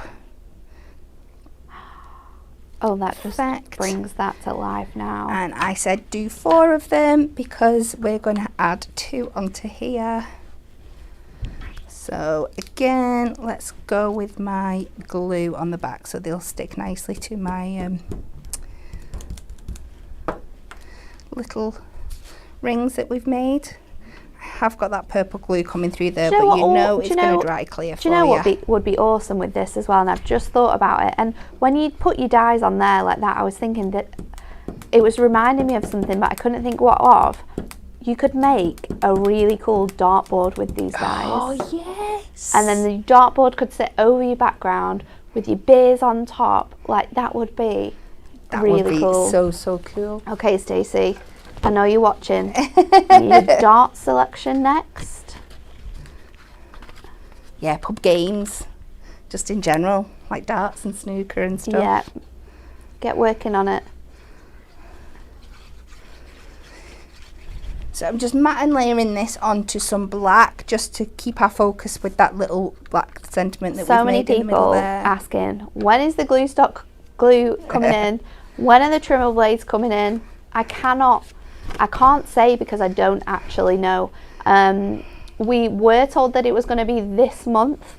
Oh, that just brings that to life now. And I said do 4 of them because we're going to add 2 onto here. So again, let's go with my glue on the back so they'll stick nicely to my little rings that we've made. I have got that purple glue coming through there, but you know it's going to dry clear for you. Do you know what would be awesome with this as well? And I've just thought about it. And when you put your dyes on there like that, I was thinking that it was reminding me of something, but I couldn't think what of. You could make a really cool dartboard with these dyes. Oh, yes. And then the dartboard could sit over your background with your beers on top. Like, that would be really cool. So cool. Okay, Stacey, I know you're watching. You need a dart selection next. Yeah, pub games, just in general, like darts and snooker and stuff. Yeah, get working on it. So I'm just matte and layering this onto some black just to keep our focus with that little black sentiment that we've made in the middle there. So many people asking, when is the glue coming in? When are the trimmer blades coming in? I can't say because I don't actually know. We were told that it was going to be this month.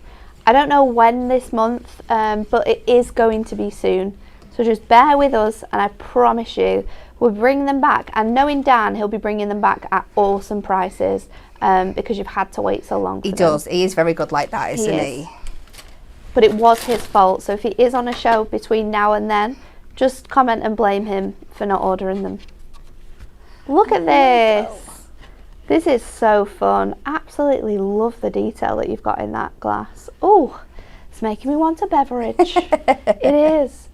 I don't know when this month, but it is going to be soon. So just bear with us, and I promise you, we'll bring them back. And knowing Dan, he'll be bringing them back at awesome prices because you've had to wait so long for them. He does. He is very good like that, isn't he? But it was his fault. So if he is on a show between now and then, just comment and blame him for not ordering them. Look at this. This is so fun. Absolutely love the detail that you've got in that glass. Oh, it's making me want a beverage. It is.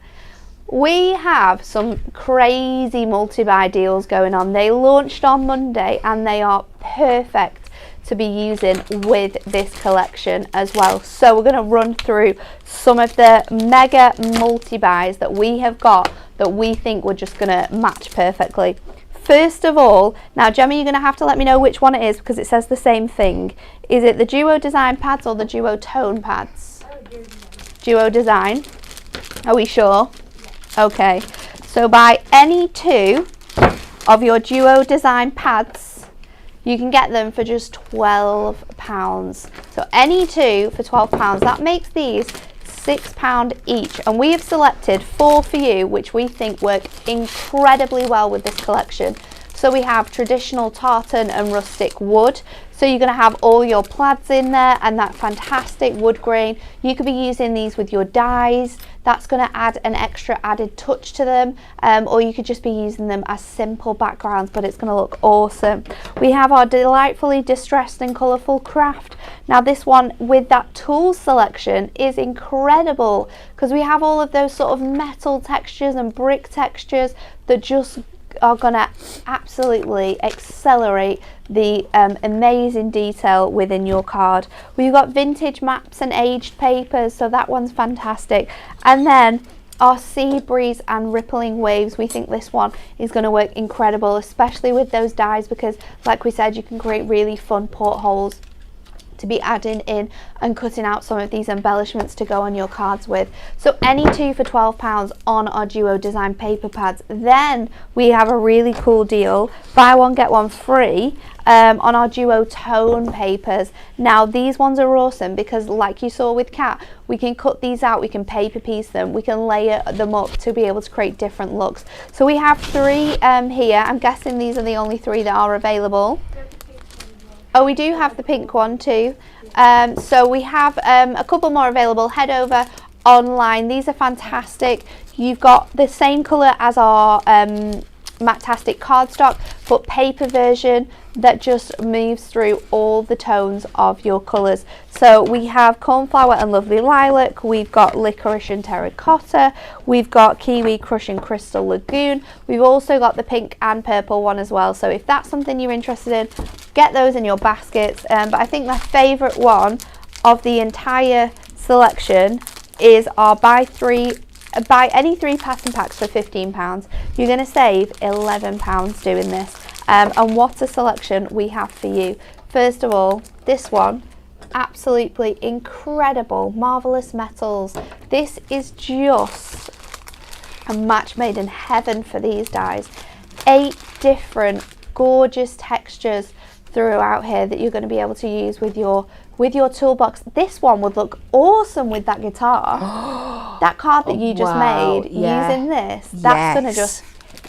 We have some crazy multi-buy deals going on. They launched on Monday and they are perfect to be using with this collection as well. So we're going to run through some of the mega multi-buys that we have got that we think we're just going to match perfectly. First of all, now Gemma, you're going to have to let me know which one it is because it says the same thing. Is it the Duo Design pads or the Duo Tone pads? Duo Design. Are we sure? Okay. So buy any 2 of your Duo Design pads. You can get them for just £12. So any 2 for £12. That makes these £6 each, and we have selected 4 for you which we think work incredibly well with this collection. So we have traditional tartan and rustic wood, so you're going to have all your plaids in there and that fantastic wood grain. You could be using these with your dyes. That's going to add an extra added touch to them, or you could just be using them as simple backgrounds, but it's going to look awesome. We have our delightfully distressed and colourful craft. Now this one with that tool selection is incredible because we have all of those sort of metal textures and brick textures that just are going to absolutely accelerate the amazing detail within your card. We've got vintage maps and aged papers, so that one's fantastic. And then our sea breeze and rippling waves, we think this one is going to work incredible, especially with those dies, because like we said, you can create really fun portholes to be adding in and cutting out some of these embellishments to go on your cards with. So any 2 for £12 on our Duo Design paper pads. Then we have a really cool deal, buy one get one free, on our Duo Tone papers. Now these ones are awesome because like you saw with Kat, we can cut these out, we can paper piece them, we can layer them up to be able to create different looks. So we have 3 here. I'm guessing these are the only 3 that are available. Oh, we do have the pink one too. So we have a couple more available. Head over online. These are fantastic. You've got the same colour as our Matastic cardstock, but paper version that just moves through all the tones of your colours. So we have cornflower and lovely lilac, we've got licorice and terracotta, we've got kiwi crush and crystal lagoon, we've also got the pink and purple one as well. So if that's something you're interested in, get those in your baskets. But I think my favourite one of the entire selection is our buy any 3 pattern packs for £15. You're going to save £11 doing this. And what a selection we have for you. First of all, this one, absolutely incredible, marvellous metals. This is just a match made in heaven for these dies. 8 different gorgeous textures throughout here that you're going to be able to use with your toolbox. This one would look awesome with that guitar. That card that you just made, using this, that's going to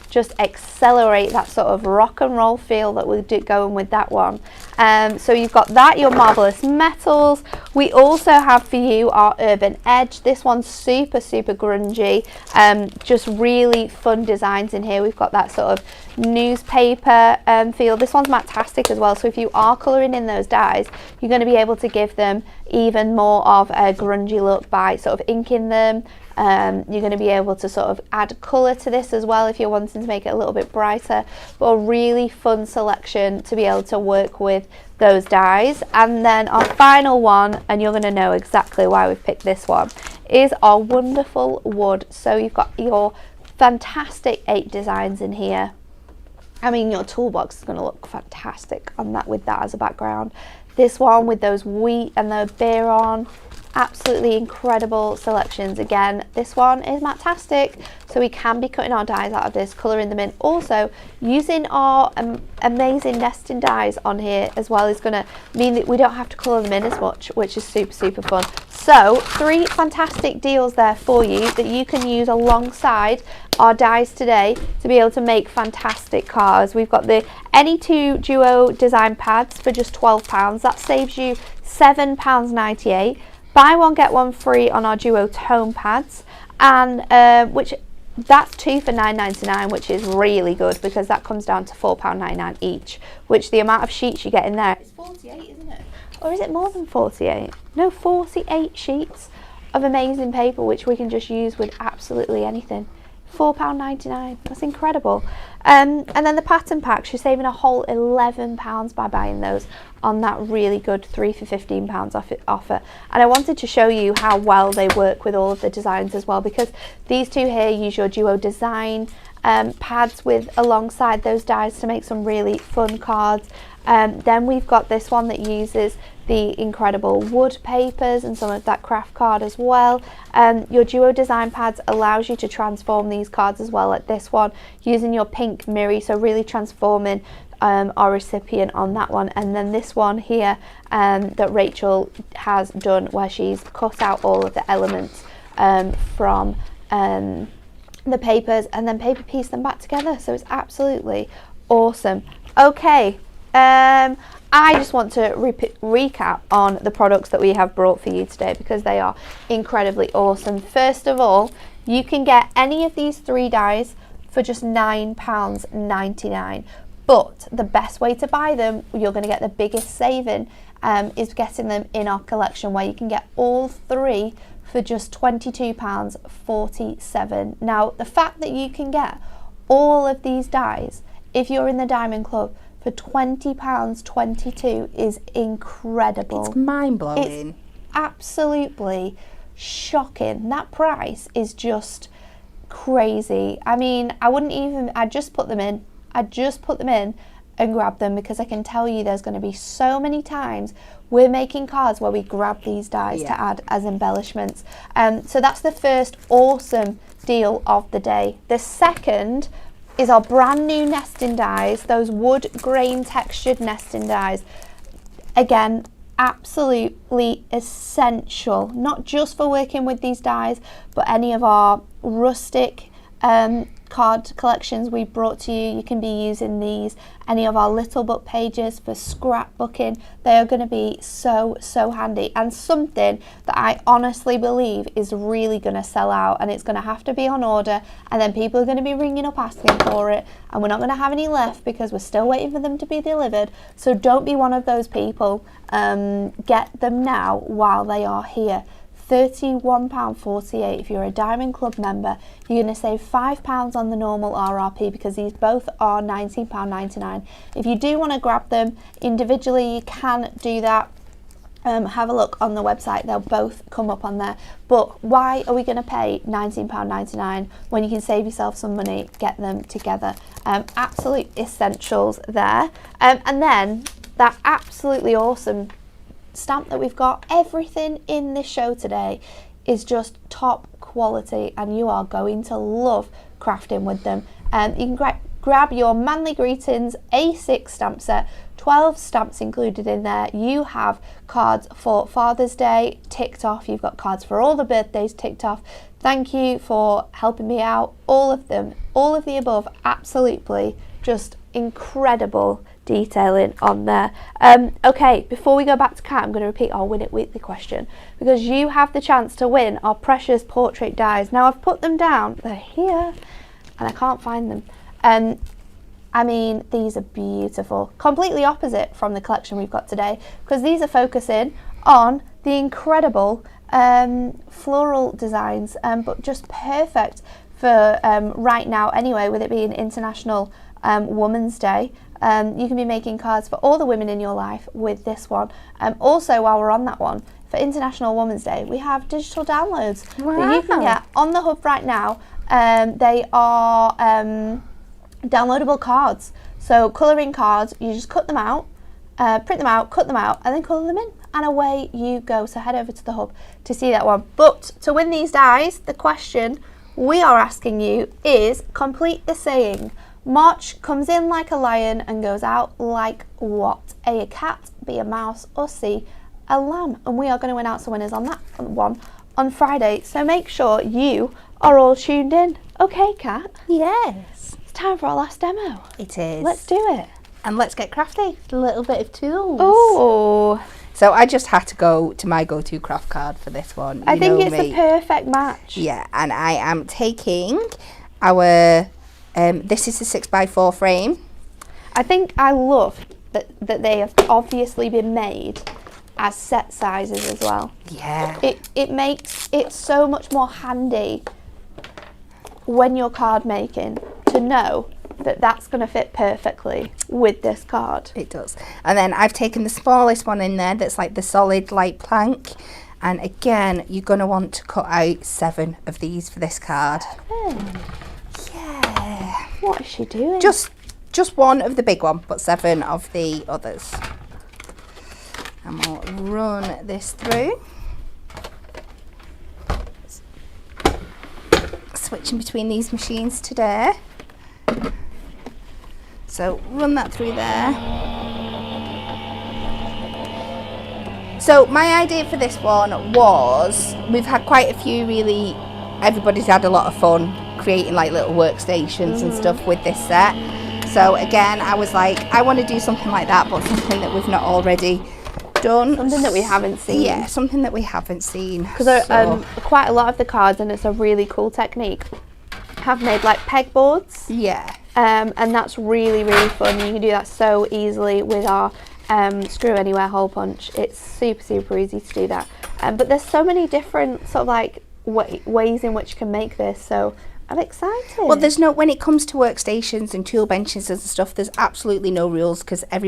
just accelerate that sort of rock and roll feel that we're going with that one. So you've got that, your marvellous metals. We also have for you our Urban Edge. This one's super grungy, just really fun designs in here. We've got that sort of newspaper feel. This one's Matastic as well, so if you are colouring in those dies, you're going to be able to give them even more of a grungy look by sort of inking them. You're going to be able to sort of add colour to this as well if you're wanting to make it a little bit brighter, but a really fun selection to be able to work with those dies. And then our final one, and you're going to know exactly why we've picked this one, is our wonderful wood. So you've got your fantastic 8 designs in here. I mean, your toolbox is going to look fantastic on that with that as a background. This one with those wheat and the beer on, absolutely incredible selections. Again, this one is Matastic, so we can be cutting our dies out of this, colouring them in. Also, using our amazing nesting dies on here as well is going to mean that we don't have to colour them in as much, which is super fun. So 3 fantastic deals there for you that you can use alongside our dies today to be able to make fantastic cards. We've got the any 2 Duo Design pads for just £12. That saves you £7.98. Buy one get one free on our Duo Tone pads, and which that's 2 for £9.99, which is really good because that comes down to £4.99 each, which the amount of sheets you get in there is 48, isn't it? Or is it more than 48? No, 48 sheets of amazing paper which we can just use with absolutely anything. £4.99, that's incredible. And then the pattern packs, you're saving a whole £11 by buying those on that really good 3 for £15 offer. And I wanted to show you how well they work with all of the designs as well, because these 2 here use your Duo Design pads with alongside those dies to make some really fun cards. Then we've got this one that uses the incredible wood papers and some of that craft card as well. Your duo design pads allows you to transform these cards as well, like this one using your pink mirror, so really transforming our recipient on that one. And then this one here that Rachel has done, where she's cut out all of the elements from the papers and then paper piece them back together, so it's absolutely awesome. Okay, I just want to recap on the products that we have brought for you today, because they are incredibly awesome. First of all, you can get any of these 3 dies for just £9.99, but the best way to buy them, you're going to get the biggest saving, is getting them in our collection, where you can get all 3 for just £22.47. Now, the fact that you can get all of these dies, if you're in the Diamond Club, for £20.22 is incredible. It's mind-blowing. It's absolutely shocking. That price is just crazy. I mean, I'd just put them in and grab them, because I can tell you there's going to be so many times we're making cards where we grab these dies to add as embellishments. So that's the first awesome deal of the day. The second is our brand new nesting dies, those wood grain textured nesting dies. Again, absolutely essential, not just for working with these dies, but any of our rustic card collections we brought to you. You can be using these, any of our little book pages for scrapbooking. They are going to be so handy, and something that I honestly believe is really going to sell out, and it's going to have to be on order, and then people are going to be ringing up asking for it, and we're not going to have any left because we're still waiting for them to be delivered. So don't be one of those people. Get them now while they are here. £31.48 if you're a Diamond Club member. You're going to save £5 on the normal RRP, because these both are £19.99. If you do want to grab them individually, you can do that. Have a look on the website, they'll both come up on there. But why are we going to pay £19.99 when you can save yourself some money? Get them together. Absolute essentials there. And then that absolutely awesome stamp that we've got. Everything in this show today is just top quality, and you are going to love crafting with them. You can grab your Manly Greetings A6 stamp set, 12 stamps included in there. You have cards for Father's Day ticked off, you've got cards for all the birthdays ticked off. Thank you for helping me out. All of them, all of the above, absolutely just incredible detailing on there. Okay, before we go back to Kat, I'm going to repeat our Win It Weekly question, because you have the chance to win our precious portrait dies. Now, I've put them down, they're here, and I can't find them. I mean, these are beautiful, completely opposite from the collection we've got today, because these are focusing on the incredible floral designs, but just perfect for right now anyway, with it being International Women's Day. You can be making cards for all the women in your life with this one. Also, while we're on that one, for International Women's Day, we have digital downloads that you can get on the hub right now. They are downloadable cards, so colouring cards. You just cut them out, print them out, cut them out, and then colour them in, and away you go. So head over to the hub to see that one. But to win these dies, the question we are asking you is complete the saying: March comes in like a lion and goes out like what? A cat, B, a mouse, or C, a lamb. And we are going to announce the winners on that one on Friday, so make sure you are all tuned in. Okay, Kat? Yes. It's time for our last demo. It is. Let's do it. And let's get crafty. A little bit of tools. Oh. So I just had to go to my go-to craft card for this one. I think it's the perfect match. Yeah, and I am taking our... this is a 6x4 frame. I think I love that they have obviously been made as set sizes as well. Yeah. It makes it so much more handy when you're card making to know that that's going to fit perfectly with this card. It does. And then I've taken the smallest one in there that's like the solid light plank. And again, you're going to want to cut out 7 of these for this card. Yeah. What is she doing? Just one of the big one, but 7 of the others. And we'll run this through. Switching between these machines today. So run that through there. So my idea for this one was, we've had quite a few really, everybody's had a lot of fun creating like little workstations and stuff with this set. So again, I was like, I want to do something like that, but something that we've not already done. Something that we haven't seen. Yeah, something that we haven't seen. Because quite a lot of the cards, and it's a really cool technique, have made like pegboards. Yeah. And that's really, really fun. You can do that so easily with our Screw Anywhere hole punch. It's super, super easy to do that. But there's so many different sort of like ways in which you can make this. So I'm excited. Well, there's no, when it comes to workstations and tool benches and stuff, there's absolutely no rules, because a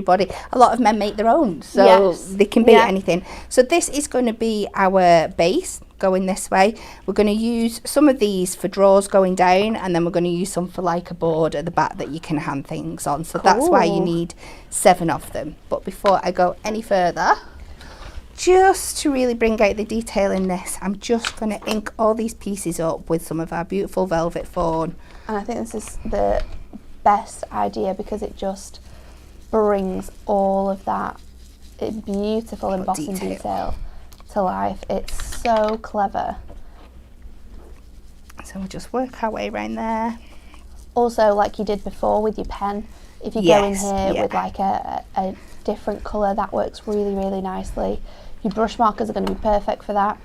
lot of men make their own, so they can be anything. So this is going to be our base going this way. We're going to use some of these for drawers going down, and then we're going to use some for like a board at the back that you can hand things on. So that's why you need 7 of them. But before I go any further, just to really bring out the detail in this, I'm just going to ink all these pieces up with some of our beautiful velvet fawn. And I think this is the best idea, because it just brings all of that beautiful embossing detail to life. It's so clever. So we'll just work our way around there. Also, like you did before with your pen, if you go in here with like a different colour, that works really, really nicely. Your brush markers are going to be perfect for that,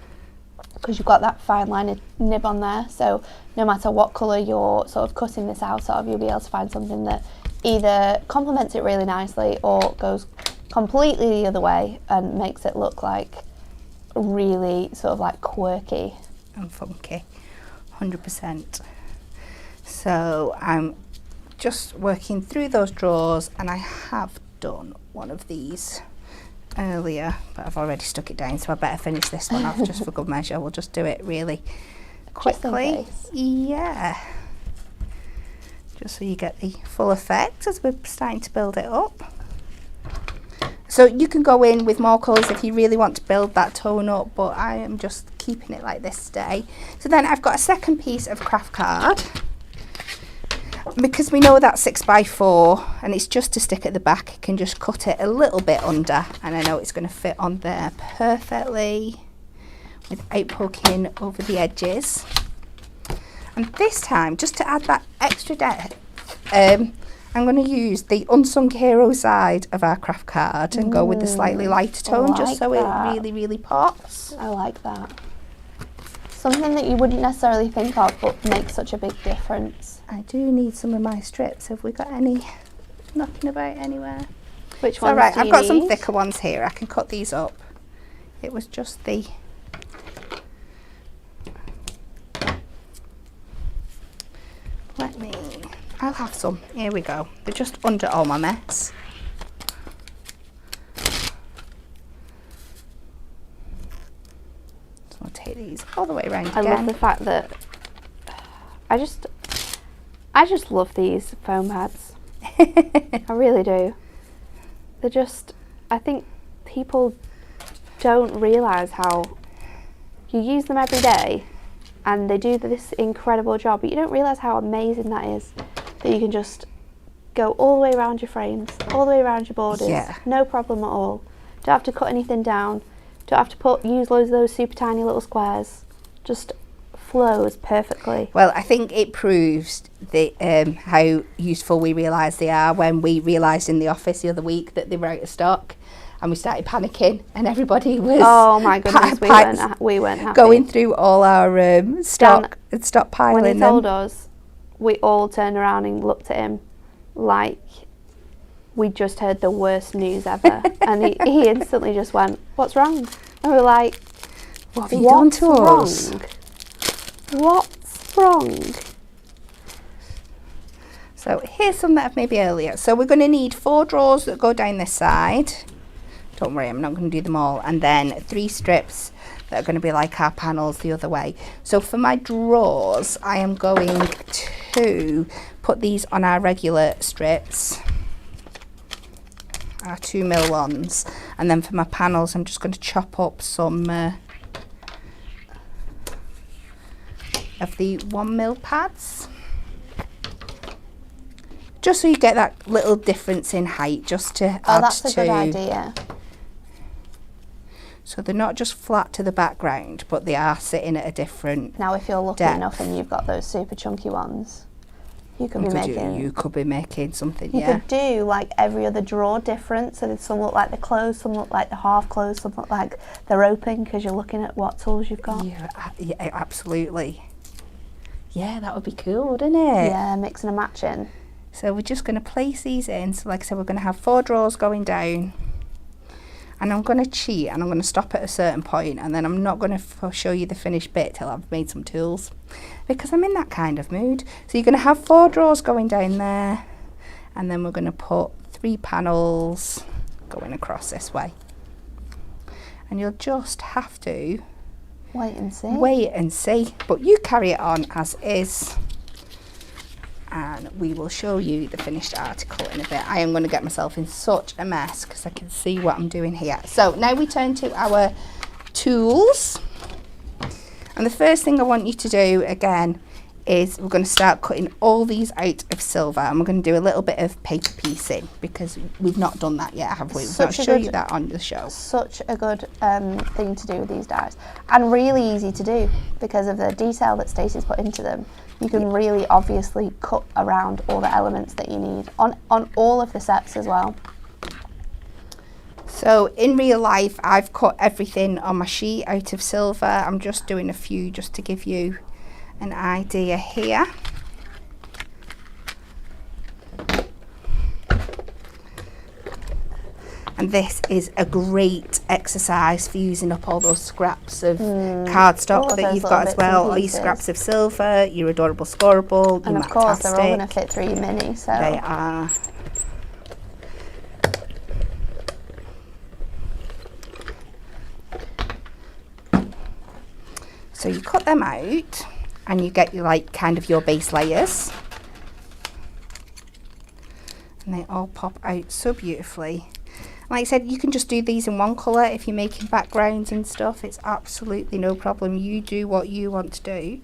because you've got that fine line nib on there, so no matter what colour you're sort of cutting this out of, you'll be able to find something that either complements it really nicely or goes completely the other way and makes it look like really sort of like quirky and funky. 100%. So I'm just working through those drawers, and I have done one of these earlier, but I've already stuck it down, so I better finish this one off just for good measure. We'll just do it really quickly. Yeah, just so you get the full effect as we're starting to build it up. So you can go in with more colours if you really want to build that tone up, but I am just keeping it like this today. So then I've got a second piece of craft card, because we know that 6x4 and it's just to stick at the back. You can just cut it a little bit under, and I know it's going to fit on there perfectly without poking over the edges. And this time, just to add that extra depth, I'm going to use the unsung hero side of our craft card and go with the slightly lighter tone, just so it really, really pops. I like that. Something that you wouldn't necessarily think of, but makes such a big difference. I do need some of my strips. Have we got any knocking about anywhere? Which ones? Alright, I've got some need? thicker ones here. I can cut these up. It was just the... I'll have some. Here we go. They're just under all my mess. So I'll take these all the way around again. I love the fact that I just love these foam pads. I really do. They're just, I think people don't realise how you use them every day and they do this incredible job, but you don't realise how amazing that is, that you can just go all the way around your frames, all the way around your borders, no problem at all. Don't have to cut anything down, don't have to use loads of those super tiny little squares, just flows perfectly. Well, I think it proves the how useful we realise they are when we realised in the office the other week that they were out of stock, and we started panicking, and everybody was, oh my goodness, we weren't happy. Going through all our stock and stockpiling them. When he told us, we all turned around and looked at him like we just heard the worst news ever. And he instantly just went, "What's wrong?" And we were like, "What have you done to us? What's wrong?" So here's some that I've maybe earlier. So we're going to need 4 drawers that go down this side. Don't worry, I'm not going to do them all. And then 3 strips that are going to be like our panels the other way. So for my drawers, I am going to put these on our regular strips, our 2mm ones, and then for my panels I'm just going to chop up some of the 1mm pads, just so you get that little difference in height, just to add that's to. a good idea. So they're not just flat to the background, but they are sitting at a different Now if you're lucky depth. enough and you've got those super chunky ones, you could You could be making something, you yeah. could do like every other drawer different, so that some look like they're closed, some look like they're half closed, some look like they're open, because you're looking at what tools you've got. Yeah, absolutely. Yeah, that would be cool, wouldn't it? Yeah, mixing and matching. So we're just going to place these in. So like I said, we're going to have 4 drawers going down. And I'm going to cheat, and I'm going to stop at a certain point, and then I'm not going to show you the finished bit till I've made some tools, because I'm in that kind of mood. So you're going to have 4 drawers going down there, and then we're going to put 3 panels going across this way. And you'll just have to wait and see. Wait and see, but you carry it on as is. And we will show you the finished article in a bit. I am going to get myself in such a mess because I can see what I'm doing here. So now we turn to our tools. And the first thing I want you to do again is we're going to start cutting all these out of silver, and we're going to do a little bit of paper piecing because we've not done that yet, have we? We've not shown you that on the show. Such a good thing to do with these dies, and really easy to do because of the detail that Stacey's put into them. You can really obviously cut around all the elements that you need on all of the sets as well. So in real life, I've cut everything on my sheet out of silver. I'm just doing a few just to give you an idea here. And this is a great exercise for using up all those scraps of cardstock that you've got as well, all your scraps of silver, your adorable scoreable, and your of course Matastic. they're all going to fit through your mini, so they are. So you cut them out and you get your kind of your base layers, and they all pop out so beautifully. Like I said, you can just do these in one colour if you're making backgrounds and stuff. It's absolutely no problem. You do what you want to do.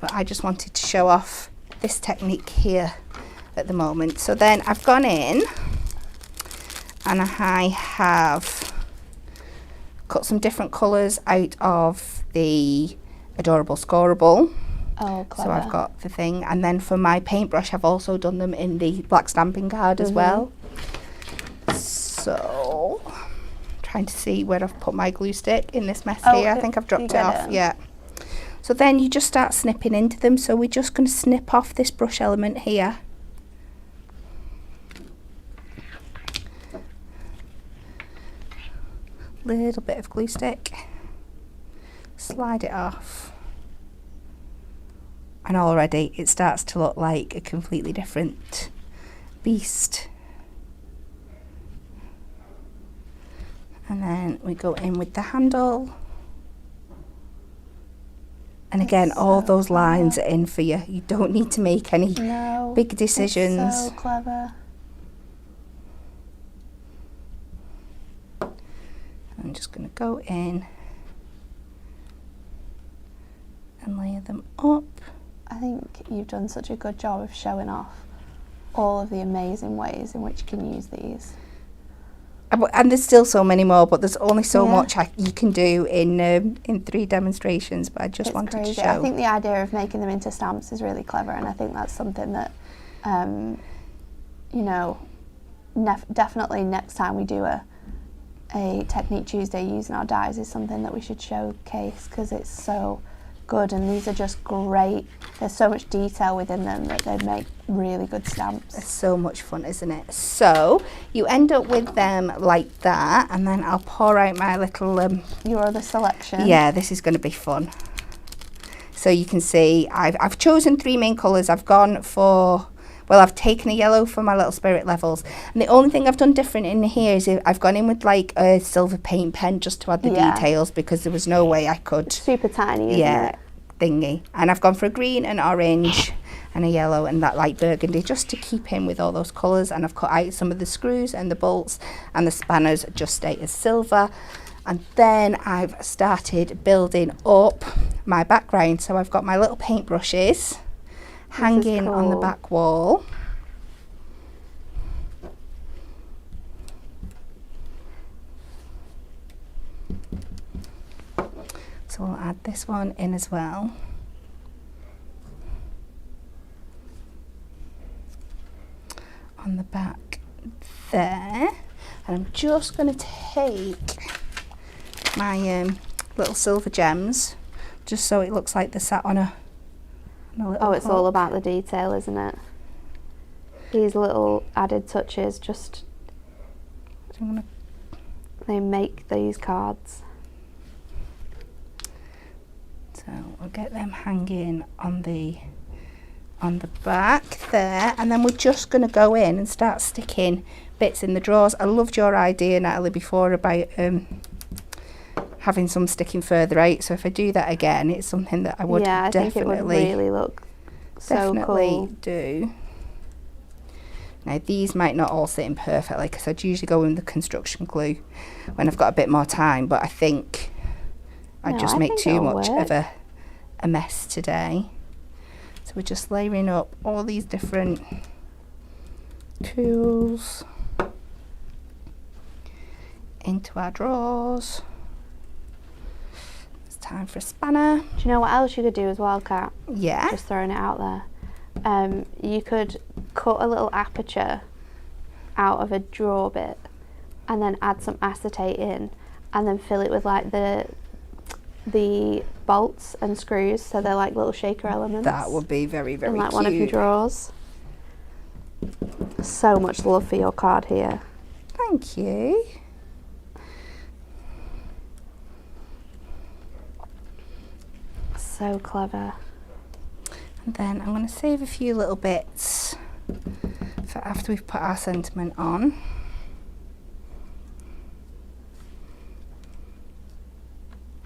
But I just wanted to show off this technique here at the moment. So then I've gone in and I have cut some different colours out of the adorable scoreable. oh, clever. So I've got the thing. And then for my paintbrush, I've also done them in the black stamping card as well. So, trying to see where I've put my glue stick in this mess here. I think I've dropped it off. Yeah. So then you just start snipping into them. So we're just going to snip off this brush element here. Little bit of glue stick. Slide it off. And already it starts to look like a completely different beast. And then we go in with the handle. And again, all those lines are in for you. You don't need to make any big decisions. It's so clever. I'm just going to go in and layer them up. I think you've done such a good job of showing off all of the amazing ways in which you can use these. And there's still so many more, but there's only so much you can do in 3 demonstrations. But I just wanted to show. I think the idea of making them into stamps is really clever, and I think that's something that, you know, definitely next time we do a Technique Tuesday using our dies is something that we should showcase because it's so good, and these are just great. There's so much detail within them that they make really good stamps. It's so much fun, isn't it? So you end up with them like that, and then I'll pour out my little your other selection. Yeah, this is going to be fun. So you can see I've chosen 3 main colours. I've gone for, well, I've taken a yellow for my little spirit levels, and the only thing I've done different in here is I've gone in with like a silver paint pen just to add the details, because there was no way I could. Super tiny, isn't it? Thingy. And I've gone for a green and orange, and a yellow and that light burgundy, just to keep in with all those colours. And I've cut out some of the screws and the bolts, and the spanners just stay as silver. And then I've started building up my background. So I've got my little paintbrushes hanging on the back wall. So we'll add this one in as well. On the back there. And I'm just going to take my little silver gems, just so it looks like they're sat on a little it's all about the detail, isn't it? These little added touches, just they make these cards. So we'll get them hanging on the back there, and then we're just going to go in and start sticking bits in the drawers. I loved your idea, Natalie, before about having some sticking further out, so if I do that again, it's something that I would I think it would really look so cool. do. Now these might not all sit in perfectly, because I'd usually go in the construction glue when I've got a bit more time, but I think I'd just make too much of a mess today. So we're just layering up all these different tools into our drawers. It's time for a spanner. Do you know what else you could do as well, Kat? Yeah. Just throwing it out there. You could cut a little aperture out of a drawer bit and then add some acetate in, and then fill it with like the bolts and screws, so they're like little shaker elements. That would be very, very in like cute. One of your drawers. So much love for your card here. Thank you. So clever. And then I'm going to save a few little bits for after we've put our sentiment on.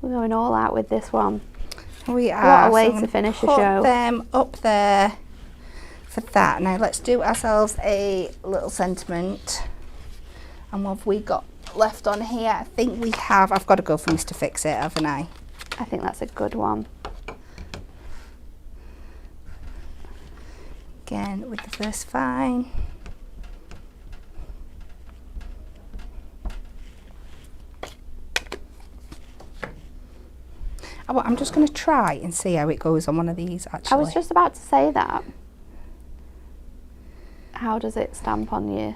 We're going all out with this one. We are. What a way to finish a show. Put them up there for that. Now let's do ourselves a little sentiment. And what have we got left on here? I think we have. I've got to go for Mr. Fix It, haven't I? I think that's a good one. Again with the first vine. Oh, I'm just going to try and see how it goes on one of these, actually. I was just about to say that. How does it stamp on you?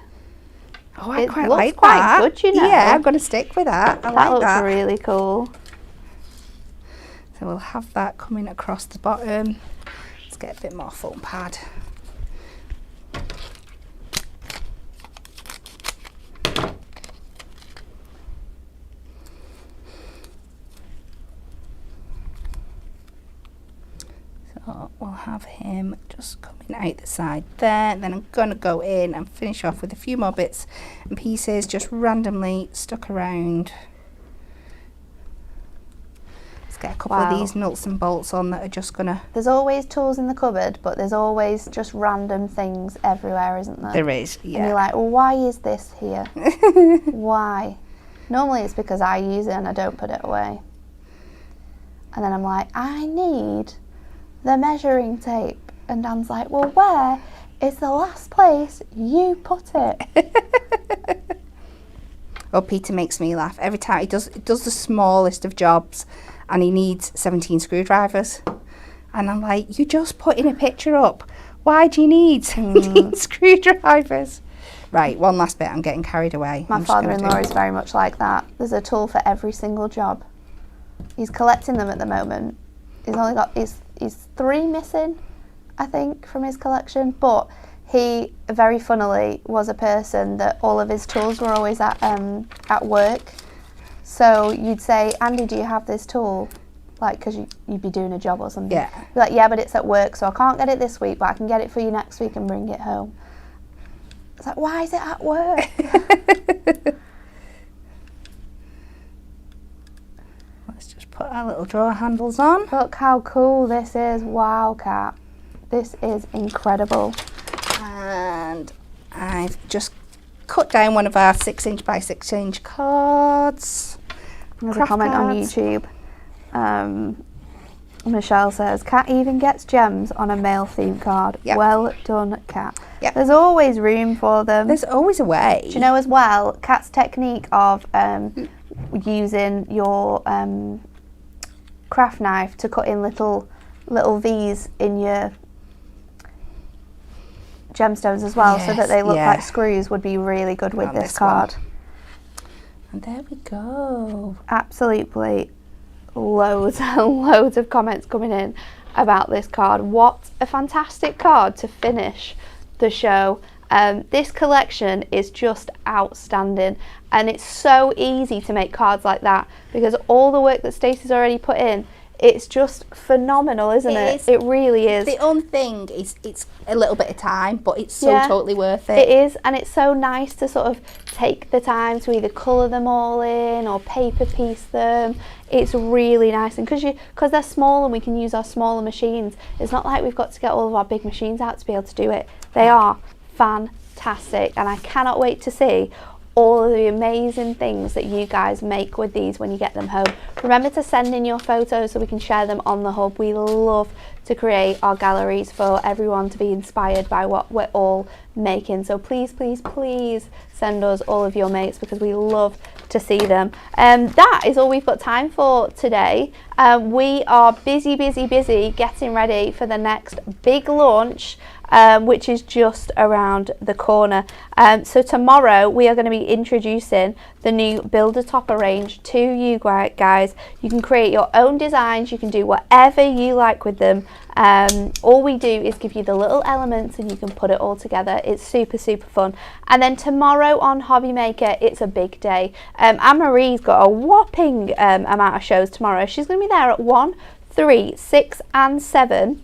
Oh, I It quite looks like quite that. good, you know. Yeah, I'm going to stick with that. I That like looks that. really cool. So we'll have that coming across the bottom. Let's get a bit more foam pad. So we'll have him just coming out the side there. Then I'm going to go in and finish off with a few more bits and pieces just randomly stuck around. Get a couple of these nuts and bolts on that are just gonna... There's always tools in the cupboard, but there's always just random things everywhere, isn't there? There is, yeah. And you're like, well, why is this here? Why? Normally it's because I use it and I don't put it away. And then I'm like, I need the measuring tape. And Dan's like, well, where is the last place you put it? Oh, Peter makes me laugh. Every time he does the smallest of jobs, and he needs 17 screwdrivers. And I'm like, you just putting a picture up. Why do you need 17 screwdrivers? Right, one last bit. I'm getting carried away. My father-in-law is very much like that. There's a tool for every single job. He's collecting them at the moment. He's only got, he's 3 missing, I think, from his collection. But he, very funnily, was a person that all of his tools were always at work. So you'd say, Andy, do you have this tool? Like, because you'd be doing a job or something. Yeah. Be like, yeah, but it's at work, so I can't get it this week, but I can get it for you next week and bring it home. It's like, why is it at work? Let's just put our little drawer handles on. Look how cool this is. Wow, Kat. This is incredible. And I've just cut down one of our 6" by 6" cards. There's a Craft comment cards. on YouTube. Michelle says, Kat even gets gems on a male theme card. Yep. Well done, Kat. Yep. There's always room for them. There's always a way. Do you know as well, Kat's technique of using your craft knife to cut in little V's in your gemstones as well, so that they look like screws, would be really good with this card. And there we go. Absolutely loads and loads of comments coming in about this card. What a fantastic card to finish the show. This collection is just outstanding, and it's so easy to make cards like that because all the work that Stacey's already put in, it's just phenomenal, isn't it? It really is. The only thing is it's a little bit of time, but it's so totally worth it. It is, and it's so nice to sort of take the time to either colour them all in or paper piece them. It's really nice, and because they're small and we can use our smaller machines, it's not like we've got to get all of our big machines out to be able to do it. They are fantastic, and I cannot wait to see all of the amazing things that you guys make with these when you get them home. Remember to send in your photos so we can share them on the hub. We love to create our galleries for everyone to be inspired by what we're all making. So please, please, please send us all of your makes because we love to see them. That is all we've got time for today. We are busy getting ready for the next big launch, which is just around the corner. So tomorrow we are going to be introducing the new Builder Topper range to you guys. You can create your own designs, you can do whatever you like with them. All we do is give you the little elements and you can put it all together. It's super fun. And then tomorrow on Hobby Maker, it's a big day. Anne-Marie's got a whopping amount of shows tomorrow. She's going to be there at 1, 3, 6 and 7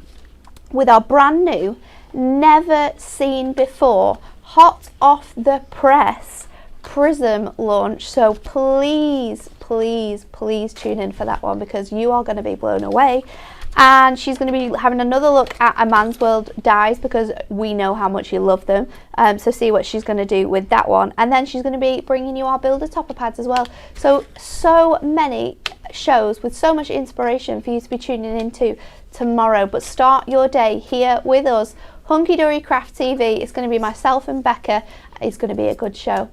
with our brand new, never seen before, hot off the press Prism launch. So please tune in for that one because you are going to be blown away. And she's going to be having another look at A Man's World Dies because we know how much you love them. So see what she's going to do with that one. And then she's going to be bringing you our Builder Topper pads as well. So many shows with so much inspiration for you to be tuning into tomorrow. But start your day here with us. Hunky Dory Craft TV. It's going to be myself and Becca. It's going to be a good show.